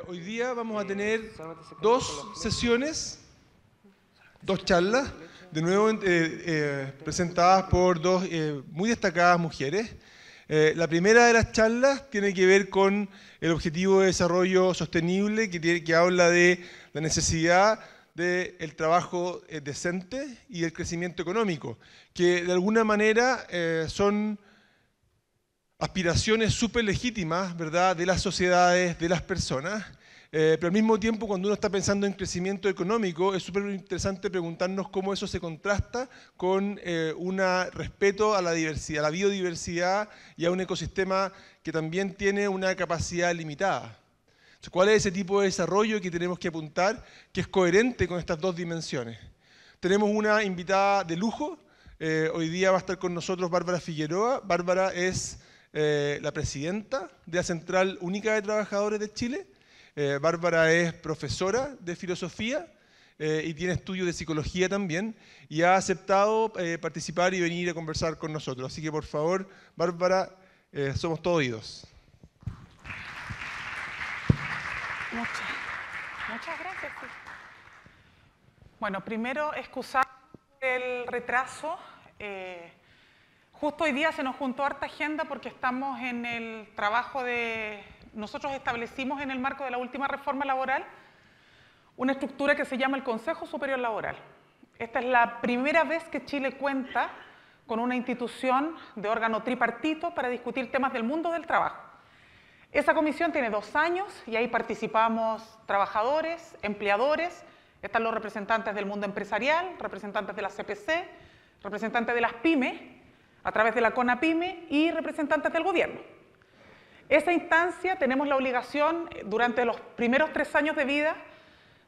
Hoy día vamos a tener dos sesiones, dos charlas, de nuevo presentadas por dos muy destacadas mujeres. La primera de las charlas tiene que ver con el Objetivo de Desarrollo Sostenible, que habla de la necesidad del trabajo decente y del crecimiento económico, que de alguna manera son aspiraciones súper legítimas, ¿verdad?, de las sociedades, de las personas, pero al mismo tiempo cuando uno está pensando en crecimiento económico es súper interesante preguntarnos cómo eso se contrasta con un respeto a la diversidad, a la biodiversidad y a un ecosistema que también tiene una capacidad limitada. Entonces, ¿cuál es ese tipo de desarrollo que tenemos que apuntar, que es coherente con estas dos dimensiones? Tenemos una invitada de lujo, hoy día va a estar con nosotros Bárbara Figueroa. Bárbara es la presidenta de la Central Única de Trabajadores de Chile. Bárbara es profesora de filosofía y tiene estudios de psicología también, y ha aceptado participar y venir a conversar con nosotros. Así que por favor, Bárbara, somos todos oídos. Muchas gracias. Bueno, primero excusar el retraso. Justo hoy día se nos juntó harta agenda porque estamos en el trabajo de... Nosotros establecimos en el marco de la última reforma laboral una estructura que se llama el Consejo Superior Laboral. Esta es la primera vez que Chile cuenta con una institución de órgano tripartito para discutir temas del mundo del trabajo. Esa comisión tiene 2 años y ahí participamos trabajadores, empleadores, están los representantes del mundo empresarial, representantes de la CPC, representantes de las pymes, a través de la CONAPYME y representantes del gobierno. Esa instancia tenemos la obligación, durante los primeros 3 años de vida,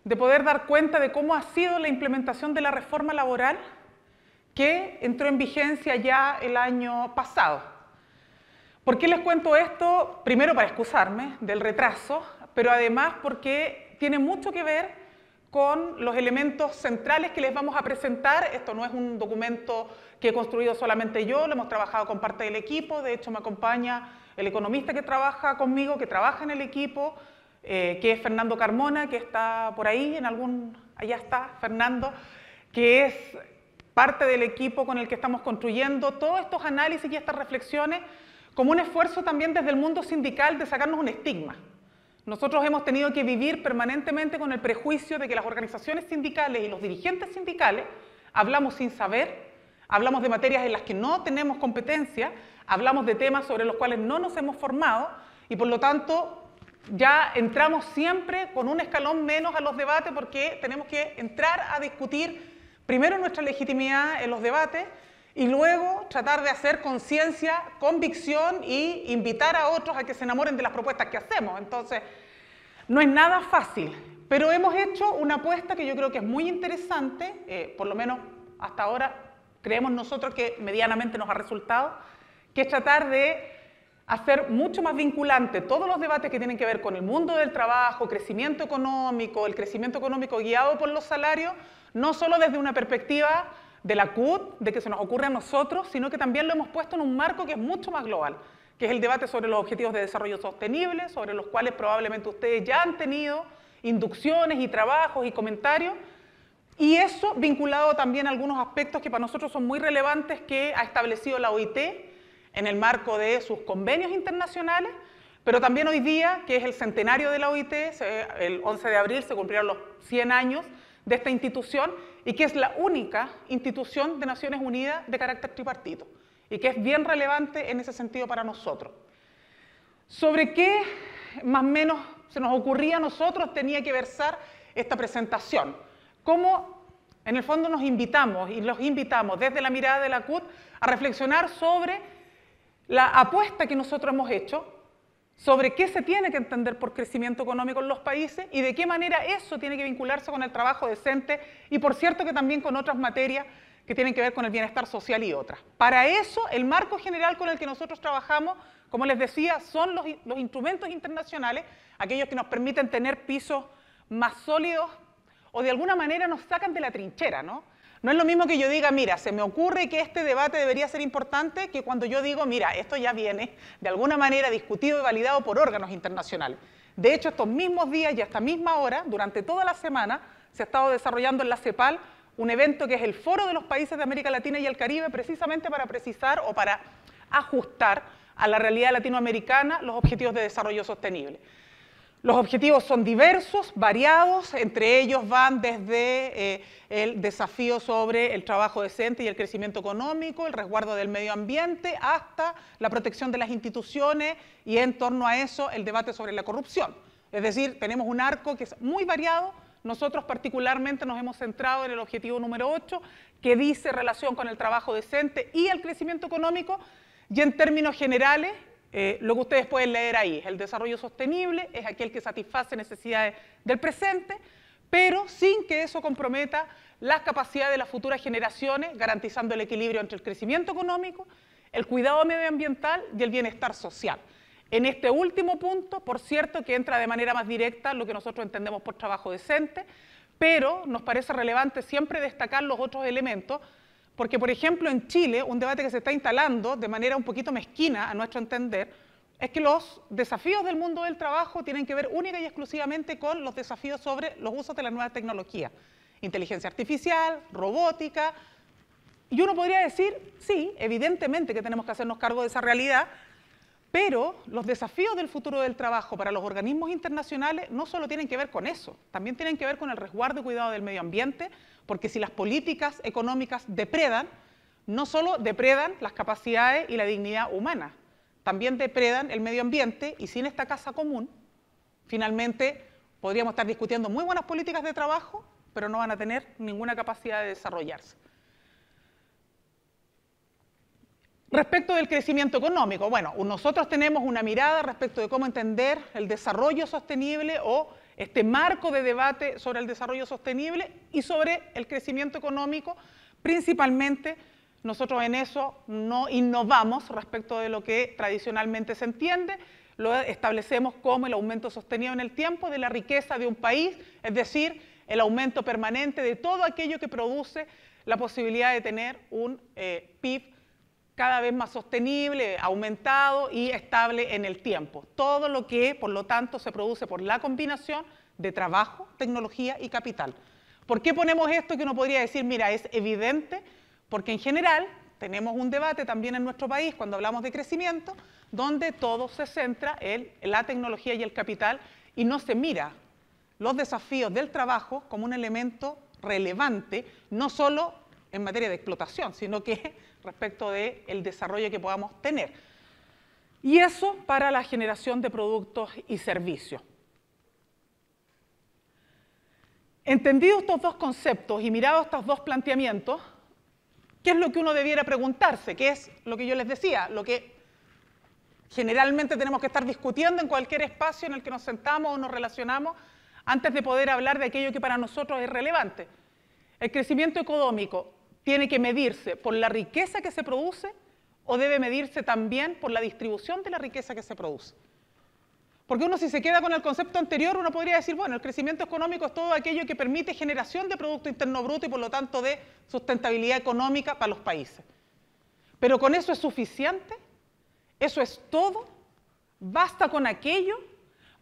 de poder dar cuenta de cómo ha sido la implementación de la reforma laboral que entró en vigencia ya el año pasado. ¿Por qué les cuento esto? Primero para excusarme del retraso, pero además porque tiene mucho que ver con los elementos centrales que les vamos a presentar. Esto no es un documento que he construido solamente yo, lo hemos trabajado con parte del equipo. De hecho, me acompaña el economista que trabaja conmigo, que trabaja en el equipo, que es Fernando Carmona, que está por ahí, allá está Fernando, que es parte del equipo con el que estamos construyendo todos estos análisis y estas reflexiones, como un esfuerzo también desde el mundo sindical de sacarnos un estigma. Nosotros hemos tenido que vivir permanentemente con el prejuicio de que las organizaciones sindicales y los dirigentes sindicales hablamos sin saber, hablamos de materias en las que no tenemos competencia, hablamos de temas sobre los cuales no nos hemos formado y por lo tanto ya entramos siempre con un escalón menos a los debates porque tenemos que entrar a discutir primero nuestra legitimidad en los debates y luego tratar de hacer conciencia, convicción y invitar a otros a que se enamoren de las propuestas que hacemos. Entonces, no es nada fácil, pero hemos hecho una apuesta que yo creo que es muy interesante, por lo menos hasta ahora creemos nosotros que medianamente nos ha resultado, que es tratar de hacer mucho más vinculante todos los debates que tienen que ver con el mundo del trabajo, crecimiento económico, el crecimiento económico guiado por los salarios, no solo desde una perspectiva de la CUT, de que se nos ocurre a nosotros, sino que también lo hemos puesto en un marco que es mucho más global, que es el debate sobre los objetivos de desarrollo sostenible, sobre los cuales probablemente ustedes ya han tenido inducciones y trabajos y comentarios, y eso vinculado también a algunos aspectos que para nosotros son muy relevantes que ha establecido la OIT en el marco de sus convenios internacionales, pero también hoy día, que es el centenario de la OIT, el 11 de abril se cumplieron los 100 años de esta institución y que es la única institución de Naciones Unidas de carácter tripartito y que es bien relevante en ese sentido para nosotros. ¿Sobre qué más o menos se nos ocurría a nosotros tenía que versar esta presentación? Cómo en el fondo nos invitamos y los invitamos desde la mirada de la CUT a reflexionar sobre la apuesta que nosotros hemos hecho sobre qué se tiene que entender por crecimiento económico en los países y de qué manera eso tiene que vincularse con el trabajo decente y por cierto que también con otras materias que tienen que ver con el bienestar social y otras. Para eso, el marco general con el que nosotros trabajamos, como les decía, son los instrumentos internacionales, aquellos que nos permiten tener pisos más sólidos o de alguna manera nos sacan de la trinchera, ¿no? No es lo mismo que yo diga, mira, se me ocurre que este debate debería ser importante, que cuando yo digo, mira, esto ya viene de alguna manera discutido y validado por órganos internacionales. De hecho, estos mismos días y a esta misma hora, durante toda la semana, se ha estado desarrollando en la CEPAL un evento que es el Foro de los Países de América Latina y el Caribe, precisamente para precisar o para ajustar a la realidad latinoamericana los objetivos de desarrollo sostenible. Los objetivos son diversos, variados, entre ellos van desde el desafío sobre el trabajo decente y el crecimiento económico, el resguardo del medio ambiente, hasta la protección de las instituciones y en torno a eso el debate sobre la corrupción. Es decir, tenemos un arco que es muy variado. Nosotros particularmente nos hemos centrado en el objetivo número 8, que dice relación con el trabajo decente y el crecimiento económico, y en términos generales, lo que ustedes pueden leer ahí, el desarrollo sostenible es aquel que satisface necesidades del presente, pero sin que eso comprometa las capacidades de las futuras generaciones, garantizando el equilibrio entre el crecimiento económico, el cuidado medioambiental y el bienestar social. En este último punto, por cierto, que entra de manera más directa lo que nosotros entendemos por trabajo decente, pero nos parece relevante siempre destacar los otros elementos, porque, por ejemplo, en Chile, un debate que se está instalando de manera un poquito mezquina, a nuestro entender, es que los desafíos del mundo del trabajo tienen que ver única y exclusivamente con los desafíos sobre los usos de las nuevas tecnologías. Inteligencia artificial, robótica, y uno podría decir, sí, evidentemente que tenemos que hacernos cargo de esa realidad, pero los desafíos del futuro del trabajo para los organismos internacionales no solo tienen que ver con eso, también tienen que ver con el resguardo y cuidado del medio ambiente, porque si las políticas económicas depredan, no solo depredan las capacidades y la dignidad humana, también depredan el medio ambiente, y sin esta casa común, finalmente podríamos estar discutiendo muy buenas políticas de trabajo, pero no van a tener ninguna capacidad de desarrollarse. Respecto del crecimiento económico, bueno, nosotros tenemos una mirada respecto de cómo entender el desarrollo sostenible o este marco de debate sobre el desarrollo sostenible y sobre el crecimiento económico. Principalmente, nosotros en eso no innovamos respecto de lo que tradicionalmente se entiende, lo establecemos como el aumento sostenido en el tiempo de la riqueza de un país, es decir, el aumento permanente de todo aquello que produce la posibilidad de tener un PIB cada vez más sostenible, aumentado y estable en el tiempo. Todo lo que, por lo tanto, se produce por la combinación de trabajo, tecnología y capital. ¿Por qué ponemos esto que uno podría decir, mira, es evidente? Porque en general tenemos un debate también en nuestro país cuando hablamos de crecimiento, donde todo se centra en la tecnología y el capital y no se mira los desafíos del trabajo como un elemento relevante, no solo en materia de explotación, sino que respecto del desarrollo que podamos tener. Y eso para la generación de productos y servicios. Entendidos estos dos conceptos y mirados estos dos planteamientos, ¿qué es lo que uno debiera preguntarse? ¿Qué es lo que yo les decía? Lo que generalmente tenemos que estar discutiendo en cualquier espacio en el que nos sentamos o nos relacionamos antes de poder hablar de aquello que para nosotros es relevante. El crecimiento económico tiene que medirse por la riqueza que se produce o debe medirse también por la distribución de la riqueza que se produce. Porque uno, si se queda con el concepto anterior, uno podría decir, bueno, el crecimiento económico es todo aquello que permite generación de Producto Interno Bruto y por lo tanto de sustentabilidad económica para los países. Pero ¿con eso es suficiente? ¿Eso es todo? ¿Basta con aquello?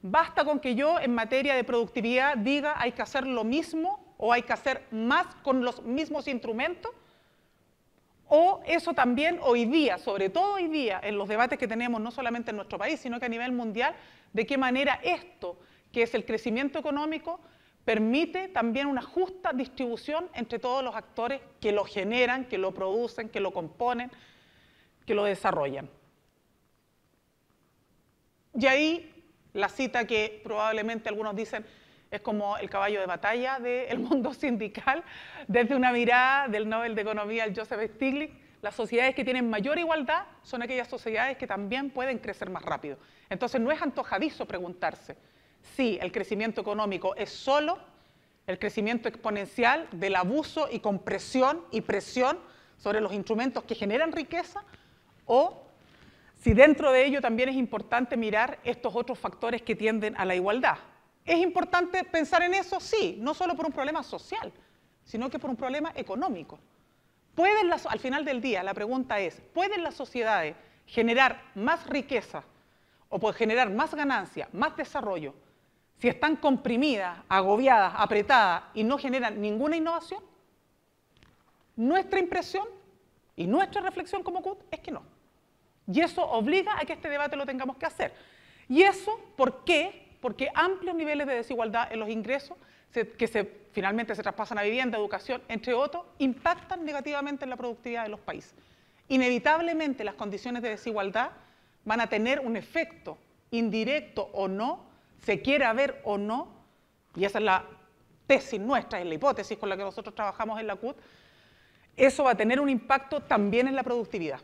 ¿Basta con que yo en materia de productividad diga hay que hacer lo mismo o hay que hacer más con los mismos instrumentos? O eso también hoy día, sobre todo hoy día, en los debates que tenemos no solamente en nuestro país, sino que a nivel mundial, de qué manera esto, que es el crecimiento económico, permite también una justa distribución entre todos los actores que lo generan, que lo producen, que lo componen, que lo desarrollan. Y ahí la cita que probablemente algunos dicen es como el caballo de batalla del mundo sindical, desde una mirada del Nobel de Economía, el Joseph Stiglitz, las sociedades que tienen mayor igualdad son aquellas sociedades que también pueden crecer más rápido. Entonces no es antojadizo preguntarse si el crecimiento económico es solo el crecimiento exponencial del abuso y compresión y presión sobre los instrumentos que generan riqueza, o si dentro de ello también es importante mirar estos otros factores que tienden a la igualdad. ¿Es importante pensar en eso? Sí, no solo por un problema social, sino que por un problema económico. Al final del día, la pregunta es, ¿pueden las sociedades generar más riqueza o pueden generar más ganancia, más desarrollo si están comprimidas, agobiadas, apretadas y no generan ninguna innovación, nuestra impresión y nuestra reflexión como CUT es que no. Y eso obliga a que este debate lo tengamos que hacer. ¿Y eso por qué? Porque amplios niveles de desigualdad en los ingresos, que finalmente se traspasan a vivienda, educación, entre otros, impactan negativamente en la productividad de los países. Inevitablemente las condiciones de desigualdad van a tener un efecto, indirecto o no, se quiera ver o no, y esa es la tesis nuestra, es la hipótesis con la que nosotros trabajamos en la CUT, eso va a tener un impacto también en la productividad.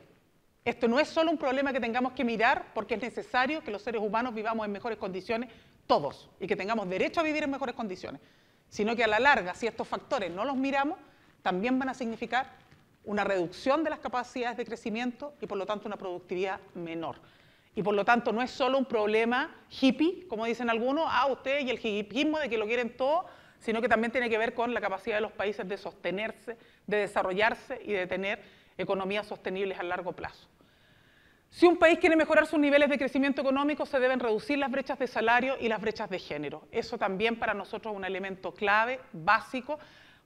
Esto no es solo un problema que tengamos que mirar porque es necesario que los seres humanos vivamos en mejores condiciones, todos, y que tengamos derecho a vivir en mejores condiciones, sino que a la larga, si estos factores no los miramos, también van a significar una reducción de las capacidades de crecimiento y por lo tanto una productividad menor. Y por lo tanto no es solo un problema hippie, como dicen algunos, usted y el hippismo de que lo quieren todo, sino que también tiene que ver con la capacidad de los países de sostenerse, de desarrollarse y de tener economías sostenibles a largo plazo. Si un país quiere mejorar sus niveles de crecimiento económico, se deben reducir las brechas de salario y las brechas de género. Eso también para nosotros es un elemento clave, básico.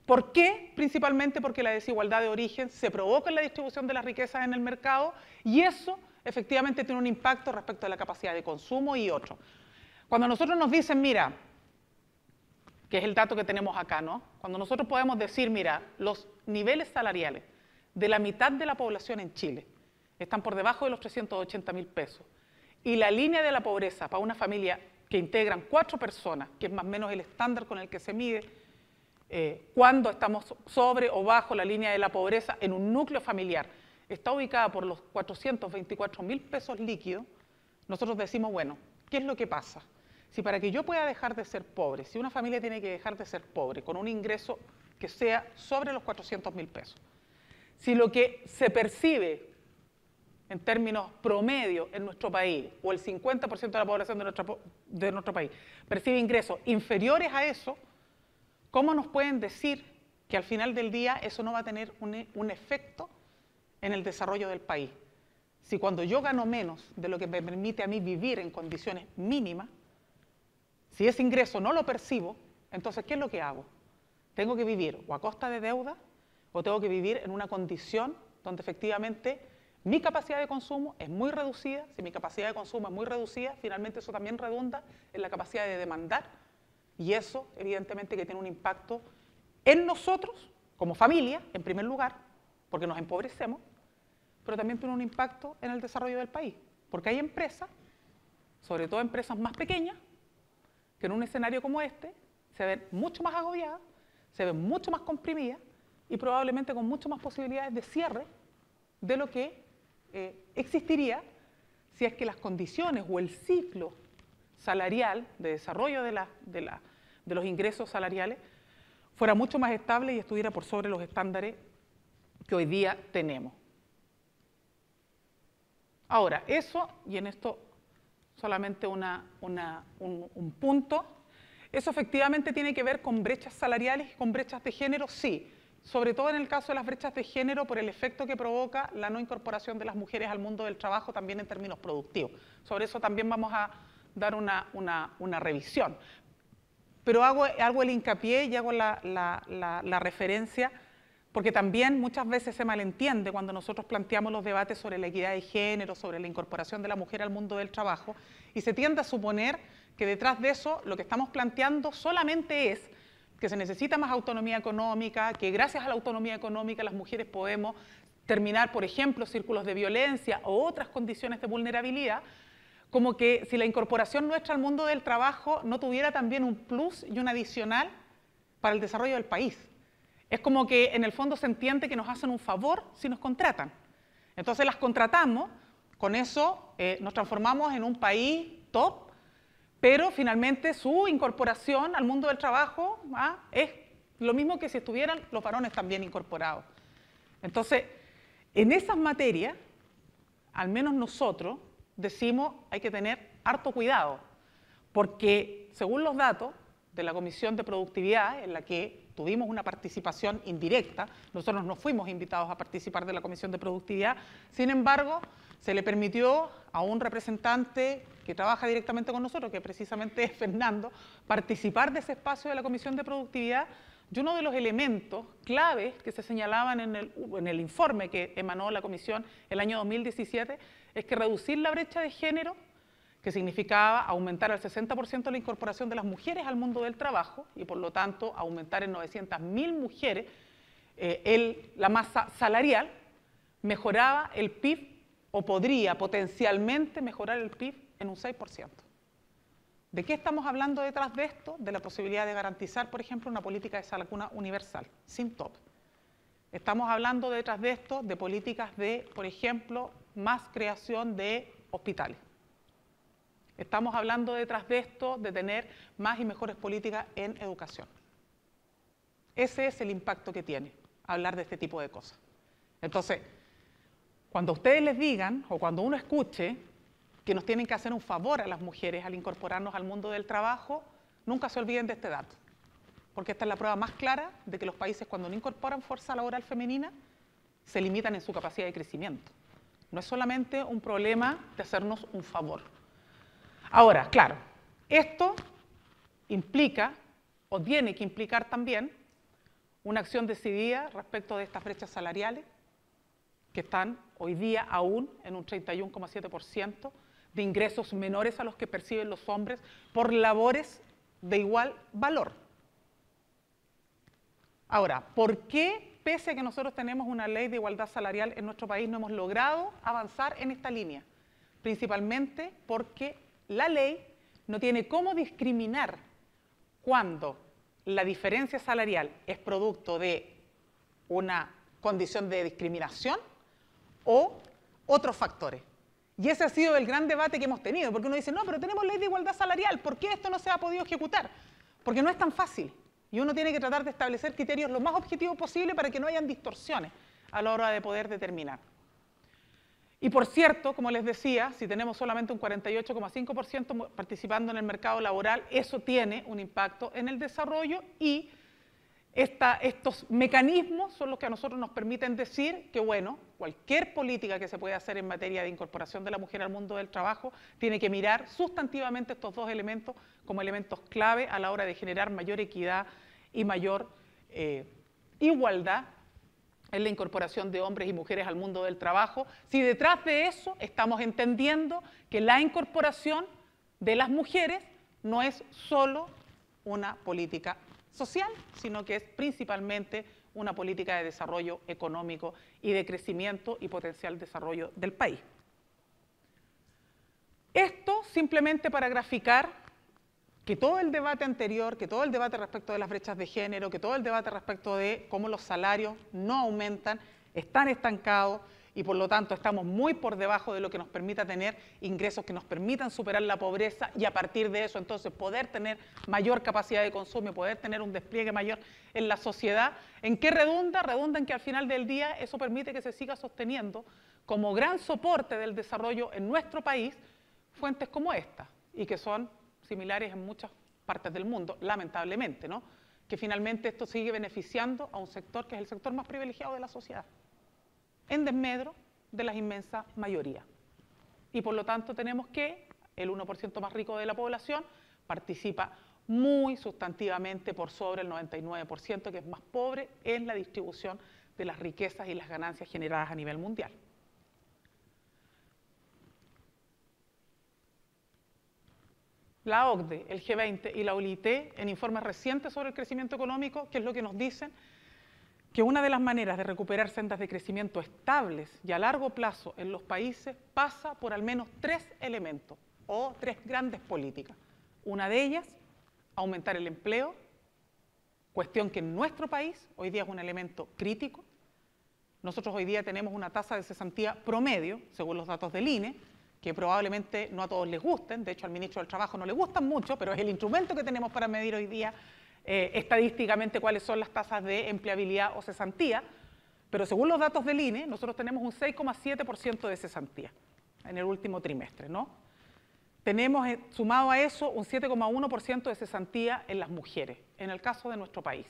¿Por qué? Principalmente porque la desigualdad de origen se provoca en la distribución de las riquezas en el mercado y eso efectivamente tiene un impacto respecto a la capacidad de consumo y otros. Cuando nosotros nos dicen, mira, que es el dato que tenemos acá, ¿no? Cuando nosotros podemos decir, mira, los niveles salariales de la mitad de la población en Chile están por debajo de los 380.000 pesos. Y la línea de la pobreza para una familia que integran 4 personas, que es más o menos el estándar con el que se mide cuando estamos sobre o bajo la línea de la pobreza en un núcleo familiar, está ubicada por los 424.000 pesos líquidos, nosotros decimos, bueno, ¿qué es lo que pasa? Si para que yo pueda dejar de ser pobre, si una familia tiene que dejar de ser pobre con un ingreso que sea sobre los 400.000 pesos, si lo que se percibe en términos promedio en nuestro país, o el 50% de la población de nuestro país, percibe ingresos inferiores a eso, ¿cómo nos pueden decir que al final del día eso no va a tener un efecto en el desarrollo del país? Si cuando yo gano menos de lo que me permite a mí vivir en condiciones mínimas, si ese ingreso no lo percibo, entonces ¿qué es lo que hago? Tengo que vivir o a costa de deuda o tengo que vivir en una condición donde efectivamente mi capacidad de consumo es muy reducida. Si mi capacidad de consumo es muy reducida, finalmente eso también redunda en la capacidad de demandar y eso evidentemente que tiene un impacto en nosotros como familia, en primer lugar, porque nos empobrecemos, pero también tiene un impacto en el desarrollo del país, porque hay empresas, sobre todo empresas más pequeñas, que en un escenario como este se ven mucho más agobiadas, se ven mucho más comprimidas y probablemente con mucho más posibilidades de cierre de lo que existiría si es que las condiciones o el ciclo salarial de desarrollo de los ingresos salariales fuera mucho más estable y estuviera por sobre los estándares que hoy día tenemos. Ahora, eso, y en esto solamente un punto, eso efectivamente tiene que ver con brechas salariales y con brechas de género, sí, sobre todo en el caso de las brechas de género por el efecto que provoca la no incorporación de las mujeres al mundo del trabajo también en términos productivos. Sobre eso también vamos a dar una revisión. Pero hago el hincapié y hago la referencia porque también muchas veces se malentiende cuando nosotros planteamos los debates sobre la equidad de género, sobre la incorporación de la mujer al mundo del trabajo, y se tiende a suponer que detrás de eso lo que estamos planteando solamente es que se necesita más autonomía económica, que gracias a la autonomía económica las mujeres podemos terminar, por ejemplo, círculos de violencia o otras condiciones de vulnerabilidad, como que si la incorporación nuestra al mundo del trabajo no tuviera también un plus y un adicional para el desarrollo del país. Es como que en el fondo se entiende que nos hacen un favor si nos contratan. Entonces las contratamos, con eso nos transformamos en un país top, pero finalmente su incorporación al mundo del trabajo es lo mismo que si estuvieran los varones también incorporados. Entonces, en esas materias, al menos nosotros decimos hay que tener harto cuidado, porque según los datos, de la Comisión de Productividad, en la que tuvimos una participación indirecta. Nosotros no fuimos invitados a participar de la Comisión de Productividad, sin embargo, se le permitió a un representante que trabaja directamente con nosotros, que precisamente es Fernando, participar de ese espacio de la Comisión de Productividad. Y uno de los elementos claves que se señalaban en el informe que emanó la Comisión el año 2017 es que reducir la brecha de género, que significaba aumentar al 60% la incorporación de las mujeres al mundo del trabajo y por lo tanto aumentar en 900.000 mujeres la masa salarial, mejoraba el PIB o podría potencialmente mejorar el PIB en un 6%. ¿De qué estamos hablando detrás de esto? De la posibilidad de garantizar, por ejemplo, una política de salud universal, sin tope. Estamos hablando detrás de esto de políticas de, por ejemplo, más creación de hospitales. Estamos hablando detrás de esto de tener más y mejores políticas en educación. Ese es el impacto que tiene hablar de este tipo de cosas. Entonces, cuando ustedes les digan, o cuando uno escuche que nos tienen que hacer un favor a las mujeres al incorporarnos al mundo del trabajo, nunca se olviden de este dato, porque esta es la prueba más clara de que los países cuando no incorporan fuerza laboral femenina se limitan en su capacidad de crecimiento. No es solamente un problema de hacernos un favor. Ahora, claro, esto implica, o tiene que implicar también, una acción decidida respecto de estas brechas salariales, que están hoy día aún en un 31,7% de ingresos menores a los que perciben los hombres por labores de igual valor. Ahora, ¿por qué, pese a que nosotros tenemos una ley de igualdad salarial en nuestro país, no hemos logrado avanzar en esta línea? Principalmente porque la ley no tiene cómo discriminar cuando la diferencia salarial es producto de una condición de discriminación o otros factores. Y ese ha sido el gran debate que hemos tenido, porque uno dice, no, pero tenemos ley de igualdad salarial, ¿por qué esto no se ha podido ejecutar? Porque no es tan fácil, y uno tiene que tratar de establecer criterios lo más objetivos posible para que no hayan distorsiones a la hora de poder determinar. Y por cierto, como les decía, si tenemos solamente un 48,5% participando en el mercado laboral, eso tiene un impacto en el desarrollo y estos mecanismos son los que a nosotros nos permiten decir que, bueno, cualquier política que se pueda hacer en materia de incorporación de la mujer al mundo del trabajo tiene que mirar sustantivamente estos dos elementos como elementos clave a la hora de generar mayor equidad y mayor igualdad en la incorporación de hombres y mujeres al mundo del trabajo, si detrás de eso estamos entendiendo que la incorporación de las mujeres no es solo una política social, sino que es principalmente una política de desarrollo económico y de crecimiento y potencial desarrollo del país. Esto simplemente para graficar que todo el debate anterior, que todo el debate respecto de las brechas de género, que todo el debate respecto de cómo los salarios no aumentan, están estancados y por lo tanto estamos muy por debajo de lo que nos permita tener ingresos que nos permitan superar la pobreza y a partir de eso entonces poder tener mayor capacidad de consumo y poder tener un despliegue mayor en la sociedad. ¿En qué redunda? Redunda en que al final del día eso permite que se siga sosteniendo como gran soporte del desarrollo en nuestro país fuentes como esta y que son similares en muchas partes del mundo, lamentablemente, ¿no? Que finalmente esto sigue beneficiando a un sector que es el sector más privilegiado de la sociedad, en desmedro de la inmensa mayoría. Y por lo tanto tenemos que el 1% más rico de la población participa muy sustantivamente por sobre el 99%, que es más pobre en la distribución de las riquezas y las ganancias generadas a nivel mundial. La OCDE, el G20 y la OIT, en informes recientes sobre el crecimiento económico, ¿qué es lo que nos dicen? Que una de las maneras de recuperar sendas de crecimiento estables y a largo plazo en los países pasa por al menos 3 elementos o 3 grandes políticas. Una de ellas, aumentar el empleo, cuestión que en nuestro país hoy día es un elemento crítico. Nosotros hoy día tenemos una tasa de cesantía promedio, según los datos del INE, que probablemente no a todos les gusten, de hecho al ministro del Trabajo no le gustan mucho, pero es el instrumento que tenemos para medir hoy día estadísticamente cuáles son las tasas de empleabilidad o cesantía, pero según los datos del INE, nosotros tenemos un 6,7% de cesantía en el último trimestre, ¿no? tenemos sumado a eso un 7,1% de cesantía en las mujeres, en el caso de nuestro país.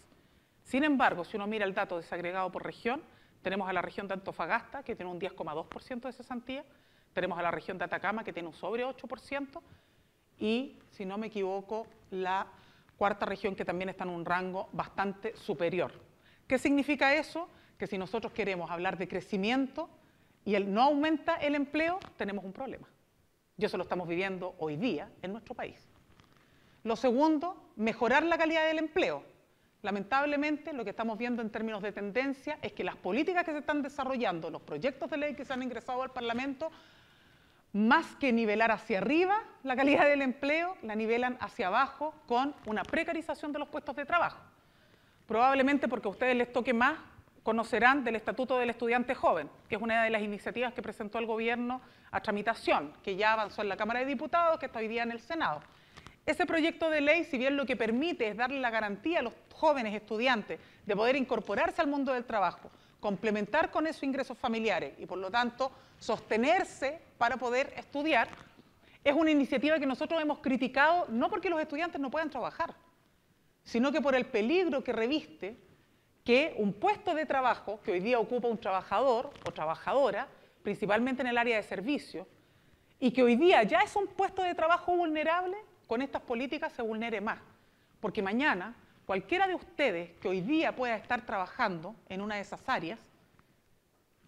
Sin embargo, si uno mira el dato desagregado por región, tenemos a la región de Antofagasta, que tiene un 10,2% de cesantía, tenemos a la región de Atacama, que tiene un sobre 8%, y, si no me equivoco, la cuarta región, que también está en un rango bastante superior. ¿Qué significa eso? Que si nosotros queremos hablar de crecimiento y no aumenta el empleo, tenemos un problema. Y eso lo estamos viviendo hoy día en nuestro país. Lo segundo, mejorar la calidad del empleo. Lamentablemente, lo que estamos viendo en términos de tendencia es que las políticas que se están desarrollando, los proyectos de ley que se han ingresado al Parlamento, más que nivelar hacia arriba la calidad del empleo, la nivelan hacia abajo con una precarización de los puestos de trabajo. Probablemente porque a ustedes les toque más, conocerán del Estatuto del Estudiante Joven, que es una de las iniciativas que presentó el gobierno a tramitación, que ya avanzó en la Cámara de Diputados, que está hoy día en el Senado. Ese proyecto de ley, si bien lo que permite es darle la garantía a los jóvenes estudiantes de poder incorporarse al mundo del trabajo, complementar con eso ingresos familiares y por lo tanto sostenerse para poder estudiar, es una iniciativa que nosotros hemos criticado no porque los estudiantes no puedan trabajar, sino que por el peligro que reviste que un puesto de trabajo que hoy día ocupa un trabajador o trabajadora, principalmente en el área de servicios, y que hoy día ya es un puesto de trabajo vulnerable, con estas políticas se vulnere más. Porque mañana, cualquiera de ustedes que hoy día pueda estar trabajando en una de esas áreas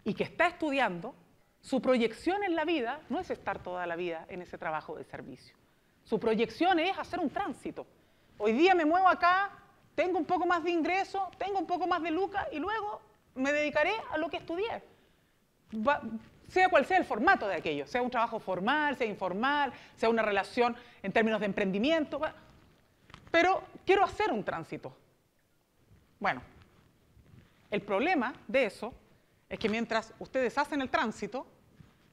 y que está estudiando, su proyección en la vida no es estar toda la vida en ese trabajo de servicio. Su proyección es hacer un tránsito. Hoy día me muevo acá, tengo un poco más de ingreso, tengo un poco más de lucas y luego me dedicaré a lo que estudié. Sea cual sea el formato de aquello, sea un trabajo formal, sea informal, sea una relación en términos de emprendimiento, pero quiero hacer un tránsito. Bueno, el problema de eso es que mientras ustedes hacen el tránsito,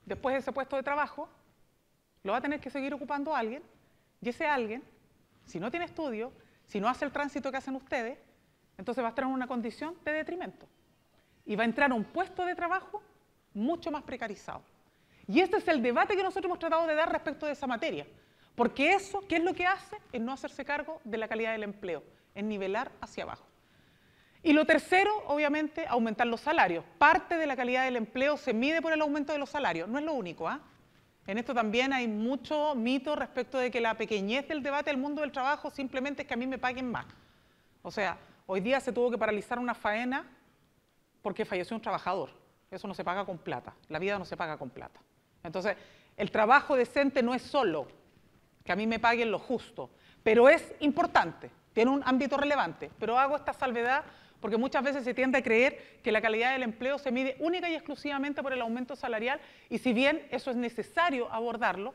después de ese puesto de trabajo, lo va a tener que seguir ocupando alguien, y ese alguien, si no tiene estudio, si no hace el tránsito que hacen ustedes, entonces va a estar en una condición de detrimento. Y va a entrar a un puesto de trabajo mucho más precarizado. Y este es el debate que nosotros hemos tratado de dar respecto de esa materia. Porque eso, ¿qué es lo que hace? Es no hacerse cargo de la calidad del empleo, es nivelar hacia abajo. Y lo tercero, obviamente, aumentar los salarios. Parte de la calidad del empleo se mide por el aumento de los salarios. No es lo único, ¿ah? En esto también hay mucho mito respecto de que la pequeñez del debate del mundo del trabajo simplemente es que a mí me paguen más. O sea, hoy día se tuvo que paralizar una faena porque falleció un trabajador. Eso no se paga con plata. La vida no se paga con plata. Entonces, el trabajo decente no es solo que a mí me paguen lo justo, pero es importante, tiene un ámbito relevante. Pero hago esta salvedad porque muchas veces se tiende a creer que la calidad del empleo se mide única y exclusivamente por el aumento salarial, y si bien eso es necesario abordarlo,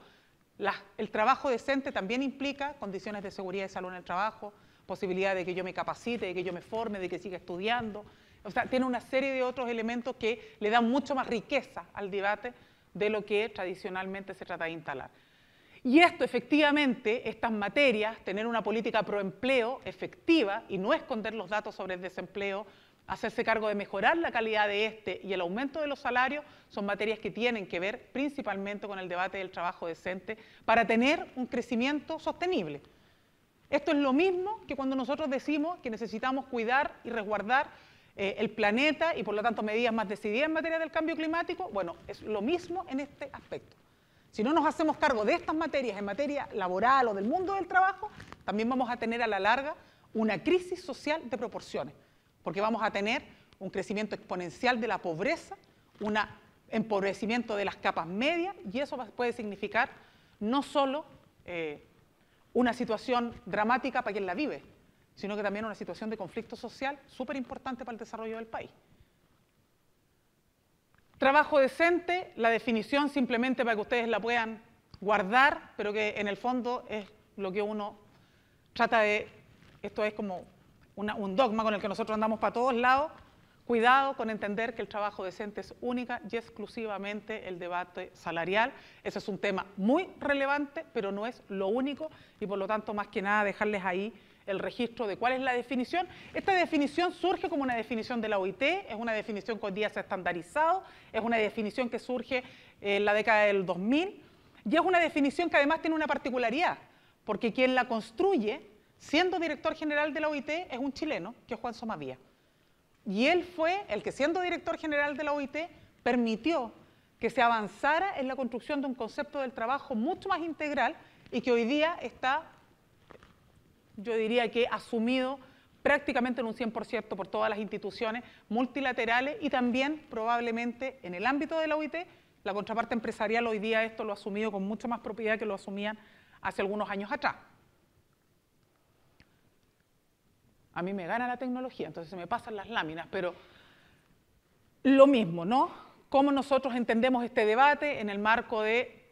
el trabajo decente también implica condiciones de seguridad y salud en el trabajo, posibilidad de que yo me capacite, de que yo me forme, de que siga estudiando. O sea, tiene una serie de otros elementos que le dan mucho más riqueza al debate de lo que tradicionalmente se trata de instalar. Y esto, efectivamente, estas materias, tener una política proempleo efectiva y no esconder los datos sobre el desempleo, hacerse cargo de mejorar la calidad de este y el aumento de los salarios, son materias que tienen que ver principalmente con el debate del trabajo decente para tener un crecimiento sostenible. Esto es lo mismo que cuando nosotros decimos que necesitamos cuidar y resguardar el planeta y por lo tanto medidas más decididas en materia del cambio climático. Bueno, es lo mismo en este aspecto. Si no nos hacemos cargo de estas materias en materia laboral o del mundo del trabajo, también vamos a tener a la larga una crisis social de proporciones, porque vamos a tener un crecimiento exponencial de la pobreza, un empobrecimiento de las capas medias, y eso puede significar no solo una situación dramática para quien la vive, sino que también una situación de conflicto social súper importante para el desarrollo del país. Trabajo decente, la definición simplemente para que ustedes la puedan guardar, pero que en el fondo es lo que uno trata de, esto es como un dogma con el que nosotros andamos para todos lados. Cuidado con entender que el trabajo decente es única y exclusivamente el debate salarial. Ese es un tema muy relevante, pero no es lo único, y por lo tanto, más que nada, dejarles ahí el registro de cuál es la definición. Esta definición surge como una definición de la OIT, es una definición que hoy día se ha estandarizado, es una definición que surge en la década del 2000, Y es una definición que además tiene una particularidad, porque quien la construye, siendo director general de la OIT, es un chileno, que es Juan Somavía. Y él fue el que, siendo director general de la OIT, permitió que se avanzara en la construcción de un concepto del trabajo mucho más integral y que hoy día está, yo diría que asumido prácticamente en un 100% por todas las instituciones multilaterales y también probablemente en el ámbito de la OIT, la contraparte empresarial hoy día esto lo ha asumido con mucha más propiedad que lo asumían hace algunos años atrás. A mí me gana la tecnología, entonces se me pasan las láminas, pero lo mismo, ¿no? Cómo nosotros entendemos este debate en el marco de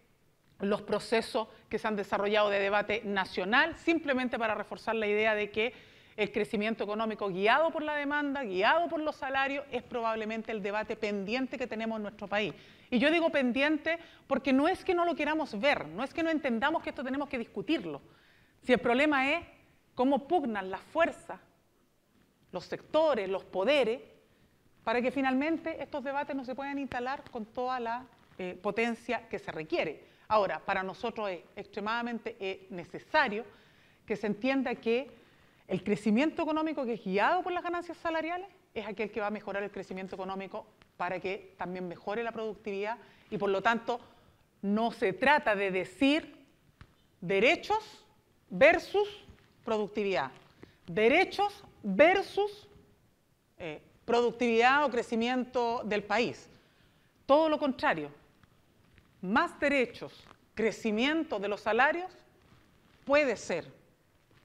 los procesos que se han desarrollado de debate nacional, simplemente para reforzar la idea de que el crecimiento económico guiado por la demanda, guiado por los salarios, es probablemente el debate pendiente que tenemos en nuestro país. Y yo digo pendiente porque no es que no lo queramos ver, no es que no entendamos que esto tenemos que discutirlo. Si el problema es cómo pugnan las fuerzas, los sectores, los poderes, para que finalmente estos debates no se puedan instalar con toda la potencia que se requiere. Ahora, para nosotros es extremadamente necesario que se entienda que el crecimiento económico que es guiado por las ganancias salariales es aquel que va a mejorar el crecimiento económico para que también mejore la productividad y por lo tanto no se trata de decir derechos versus productividad, derechos versus productividad o crecimiento del país. Todo lo contrario, más derechos, crecimiento de los salarios puede ser,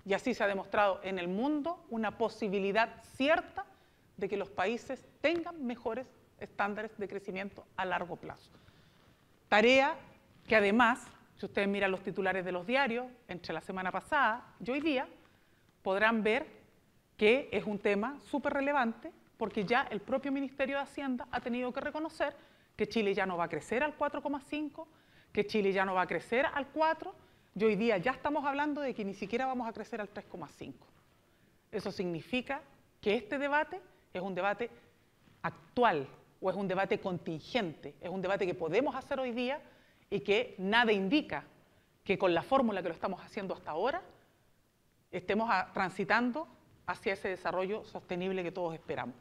y así se ha demostrado en el mundo, una posibilidad cierta de que los países tengan mejores estándares de crecimiento a largo plazo. Tarea que además, si ustedes miran los titulares de los diarios, entre la semana pasada y hoy día, podrán ver que es un tema súper relevante porque ya el propio Ministerio de Hacienda ha tenido que reconocer que Chile ya no va a crecer al 4,5, que Chile ya no va a crecer al 4, y hoy día ya estamos hablando de que ni siquiera vamos a crecer al 3,5. Eso significa que este debate es un debate actual o es un debate contingente, es un debate que podemos hacer hoy día y que nada indica que con la fórmula que lo estamos haciendo hasta ahora estemos transitando hacia ese desarrollo sostenible que todos esperamos.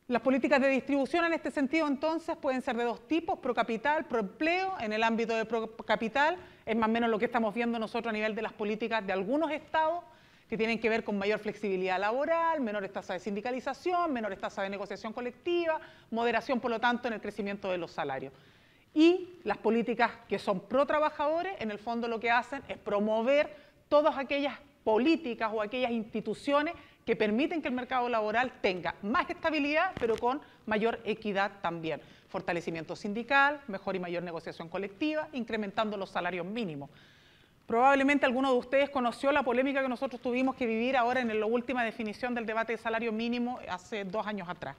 Las políticas de distribución en este sentido entonces pueden ser de dos tipos, procapital, proempleo. En el ámbito de procapital es más o menos lo que estamos viendo nosotros a nivel de las políticas de algunos estados que tienen que ver con mayor flexibilidad laboral, menores tasas de sindicalización, menores tasas de negociación colectiva, moderación por lo tanto en el crecimiento de los salarios. Y las políticas que son pro trabajadores en el fondo lo que hacen es promover todas aquellas políticas o aquellas instituciones que permiten que el mercado laboral tenga más estabilidad, pero con mayor equidad también. Fortalecimiento sindical, mejor y mayor negociación colectiva, incrementando los salarios mínimos. Probablemente alguno de ustedes conoció la polémica que nosotros tuvimos que vivir ahora en la última definición del debate de salario mínimo hace 2 años atrás.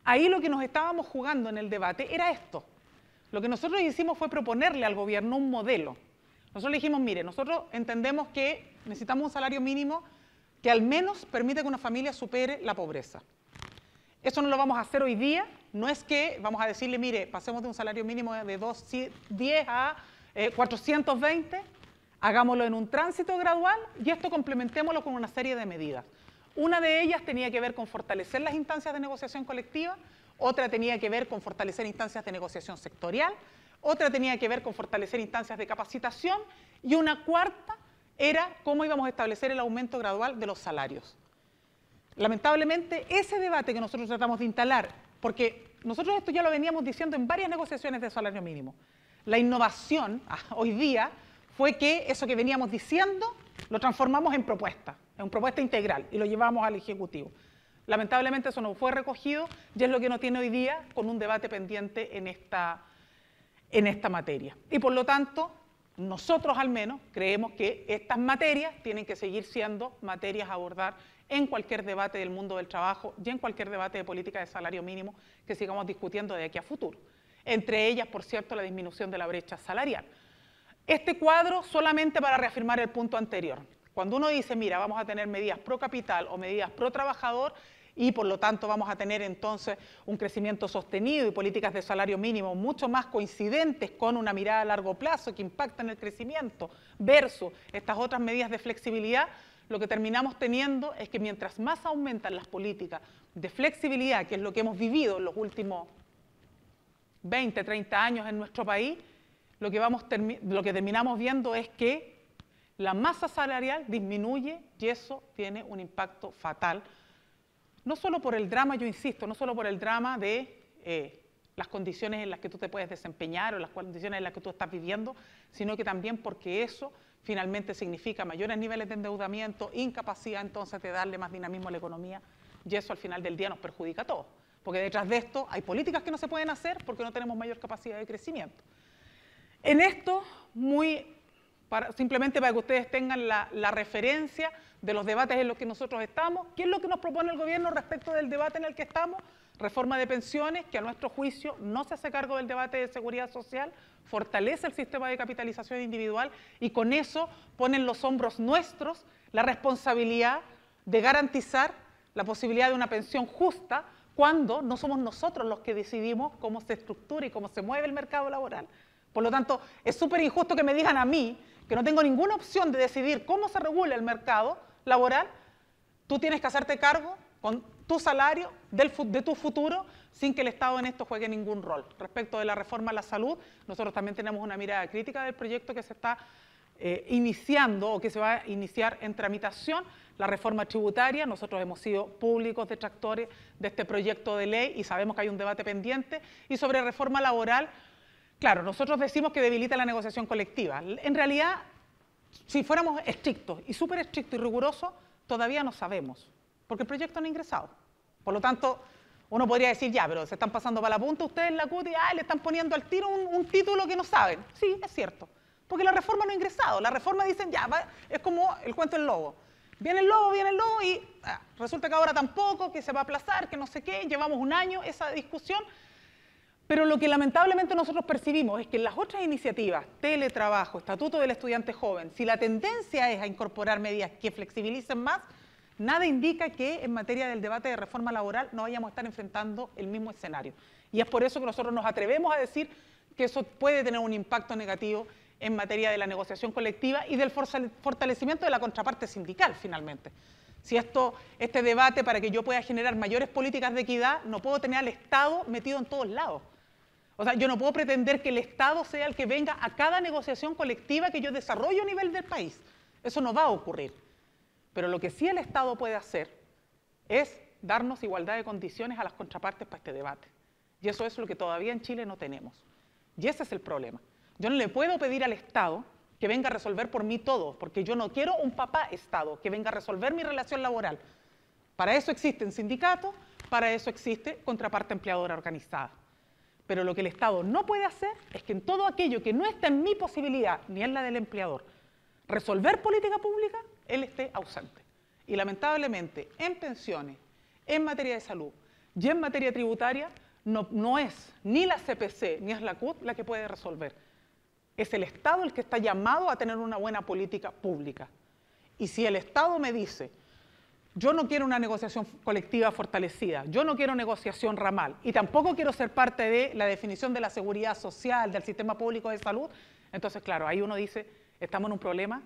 Ahí lo que nos estábamos jugando en el debate era esto. Lo que nosotros hicimos fue proponerle al gobierno un modelo. Nosotros le dijimos, mire, nosotros entendemos que necesitamos un salario mínimo que al menos permita que una familia supere la pobreza. Eso no lo vamos a hacer hoy día, no es que vamos a decirle, mire, pasemos de un salario mínimo de 210 a 420, hagámoslo en un tránsito gradual y esto complementémoslo con una serie de medidas. Una de ellas tenía que ver con fortalecer las instancias de negociación colectiva, otra tenía que ver con fortalecer instancias de negociación sectorial, otra tenía que ver con fortalecer instancias de capacitación y una cuarta era cómo íbamos a establecer el aumento gradual de los salarios. Lamentablemente, ese debate que nosotros tratamos de instalar, porque nosotros esto ya lo veníamos diciendo en varias negociaciones de salario mínimo, la innovación hoy día fue que eso que veníamos diciendo lo transformamos en propuesta integral y lo llevamos al Ejecutivo. Lamentablemente eso no fue recogido y es lo que nos tiene hoy día con un debate pendiente en esta materia. Y por lo tanto, nosotros al menos creemos que estas materias tienen que seguir siendo materias a abordar en cualquier debate del mundo del trabajo y en cualquier debate de política de salario mínimo que sigamos discutiendo de aquí a futuro. Entre ellas, por cierto, la disminución de la brecha salarial. Este cuadro solamente para reafirmar el punto anterior. Cuando uno dice, mira, vamos a tener medidas pro capital o medidas pro trabajador, y por lo tanto vamos a tener entonces un crecimiento sostenido y políticas de salario mínimo mucho más coincidentes con una mirada a largo plazo que impactan el crecimiento versus estas otras medidas de flexibilidad, lo que terminamos teniendo es que mientras más aumentan las políticas de flexibilidad, que es lo que hemos vivido en los últimos 20, 30 años en nuestro país, lo que terminamos viendo es que la masa salarial disminuye y eso tiene un impacto fatal, no solo por el drama, yo insisto, no solo por el drama de las condiciones en las que tú te puedes desempeñar o las condiciones en las que tú estás viviendo, sino que también porque eso finalmente significa mayores niveles de endeudamiento, incapacidad entonces de darle más dinamismo a la economía, y eso al final del día nos perjudica a todos, porque detrás de esto hay políticas que no se pueden hacer porque no tenemos mayor capacidad de crecimiento. En esto, simplemente para que ustedes tengan la referencia de los debates en los que nosotros estamos, ¿qué es lo que nos propone el gobierno respecto del debate en el que estamos? Reforma de pensiones, que a nuestro juicio no se hace cargo del debate de seguridad social, fortalece el sistema de capitalización individual y con eso pone en los hombros nuestros la responsabilidad de garantizar la posibilidad de una pensión justa cuando no somos nosotros los que decidimos cómo se estructura y cómo se mueve el mercado laboral. Por lo tanto, es súper injusto que me digan a mí que no tengo ninguna opción de decidir cómo se regula el mercado laboral. Tú tienes que hacerte cargo con tu salario de tu futuro sin que el Estado en esto juegue ningún rol. Respecto de la reforma a la salud, nosotros también tenemos una mirada crítica del proyecto que se está iniciando o que se va a iniciar en tramitación. La reforma tributaria, nosotros hemos sido públicos detractores de este proyecto de ley y sabemos que hay un debate pendiente. Y sobre reforma laboral, claro, nosotros decimos que debilita la negociación colectiva. En realidad, si fuéramos estrictos y súper estrictos y rigurosos, todavía no sabemos, porque el proyecto no ha ingresado. Por lo tanto, uno podría decir, ya, pero se están pasando para la punta ustedes en la CUT y le están poniendo al tiro un título que no saben. Sí, es cierto, porque la reforma no ha ingresado. La reforma dicen, ya, es como el cuento del lobo. Viene el lobo y resulta que ahora tampoco, que se va a aplazar, que no sé qué, llevamos un año esa discusión. Pero lo que lamentablemente nosotros percibimos es que en las otras iniciativas, teletrabajo, estatuto del estudiante joven, si la tendencia es a incorporar medidas que flexibilicen más, nada indica que en materia del debate de reforma laboral no vayamos a estar enfrentando el mismo escenario. Y es por eso que nosotros nos atrevemos a decir que eso puede tener un impacto negativo en materia de la negociación colectiva y del fortalecimiento de la contraparte sindical, finalmente. Si este debate, para que yo pueda generar mayores políticas de equidad, no puedo tener al Estado metido en todos lados. O sea, yo no puedo pretender que el Estado sea el que venga a cada negociación colectiva que yo desarrollo a nivel del país. Eso no va a ocurrir. Pero lo que sí el Estado puede hacer es darnos igualdad de condiciones a las contrapartes para este debate. Y eso es lo que todavía en Chile no tenemos. Y ese es el problema. Yo no le puedo pedir al Estado que venga a resolver por mí todo, porque yo no quiero un papá Estado que venga a resolver mi relación laboral. Para eso existen sindicatos, para eso existe contraparte empleadora organizada. Pero lo que el Estado no puede hacer es que en todo aquello que no está en mi posibilidad, ni en la del empleador, resolver política pública, él esté ausente. Y lamentablemente, en pensiones, en materia de salud y en materia tributaria, no es ni la CPC ni es la CUT la que puede resolver. Es el Estado el que está llamado a tener una buena política pública. Y si el Estado me dice, yo no quiero una negociación colectiva fortalecida, yo no quiero negociación ramal y tampoco quiero ser parte de la definición de la seguridad social, del sistema público de salud, entonces claro, ahí uno dice, estamos en un problema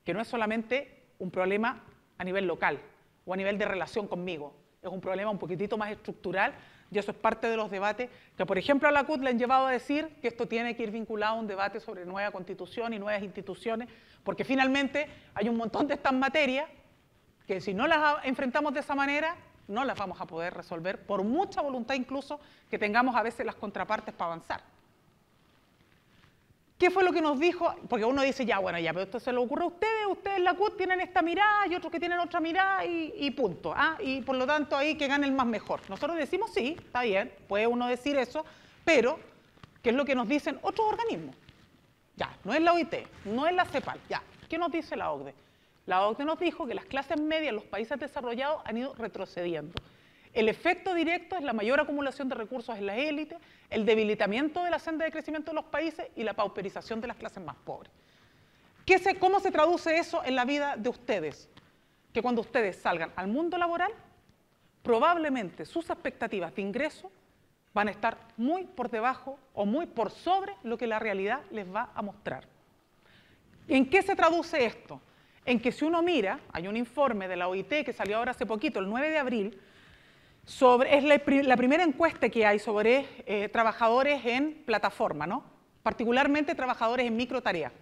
que no es solamente un problema a nivel local o a nivel de relación conmigo, es un problema un poquitito más estructural y eso es parte de los debates que, por ejemplo, a la CUT le han llevado a decir que esto tiene que ir vinculado a un debate sobre nueva constitución y nuevas instituciones, porque finalmente hay un montón de estas materias que si no las enfrentamos de esa manera, no las vamos a poder resolver, por mucha voluntad incluso que tengamos a veces las contrapartes para avanzar. ¿Qué fue lo que nos dijo? Porque uno dice, ya, bueno, ya, pero esto se le ocurre a ustedes la CUT tienen esta mirada y otros que tienen otra mirada y punto. Y por lo tanto ahí que gane el más mejor. Nosotros decimos, sí, está bien, puede uno decir eso, pero ¿qué es lo que nos dicen otros organismos? Ya, no es la OIT, no es la CEPAL, ya. ¿Qué nos dice la OCDE? La OCDE nos dijo que las clases medias en los países desarrollados han ido retrocediendo. El efecto directo es la mayor acumulación de recursos en las élites, el debilitamiento de la senda de crecimiento de los países y la pauperización de las clases más pobres. ¿Cómo se traduce eso en la vida de ustedes? Que cuando ustedes salgan al mundo laboral, probablemente sus expectativas de ingreso van a estar muy por debajo o muy por sobre lo que la realidad les va a mostrar. ¿En qué se traduce esto? En que si uno mira, hay un informe de la OIT que salió ahora hace poquito, el 9 de abril, es la primera encuesta que hay sobre trabajadores en plataforma, ¿no? Particularmente trabajadores en microtareas.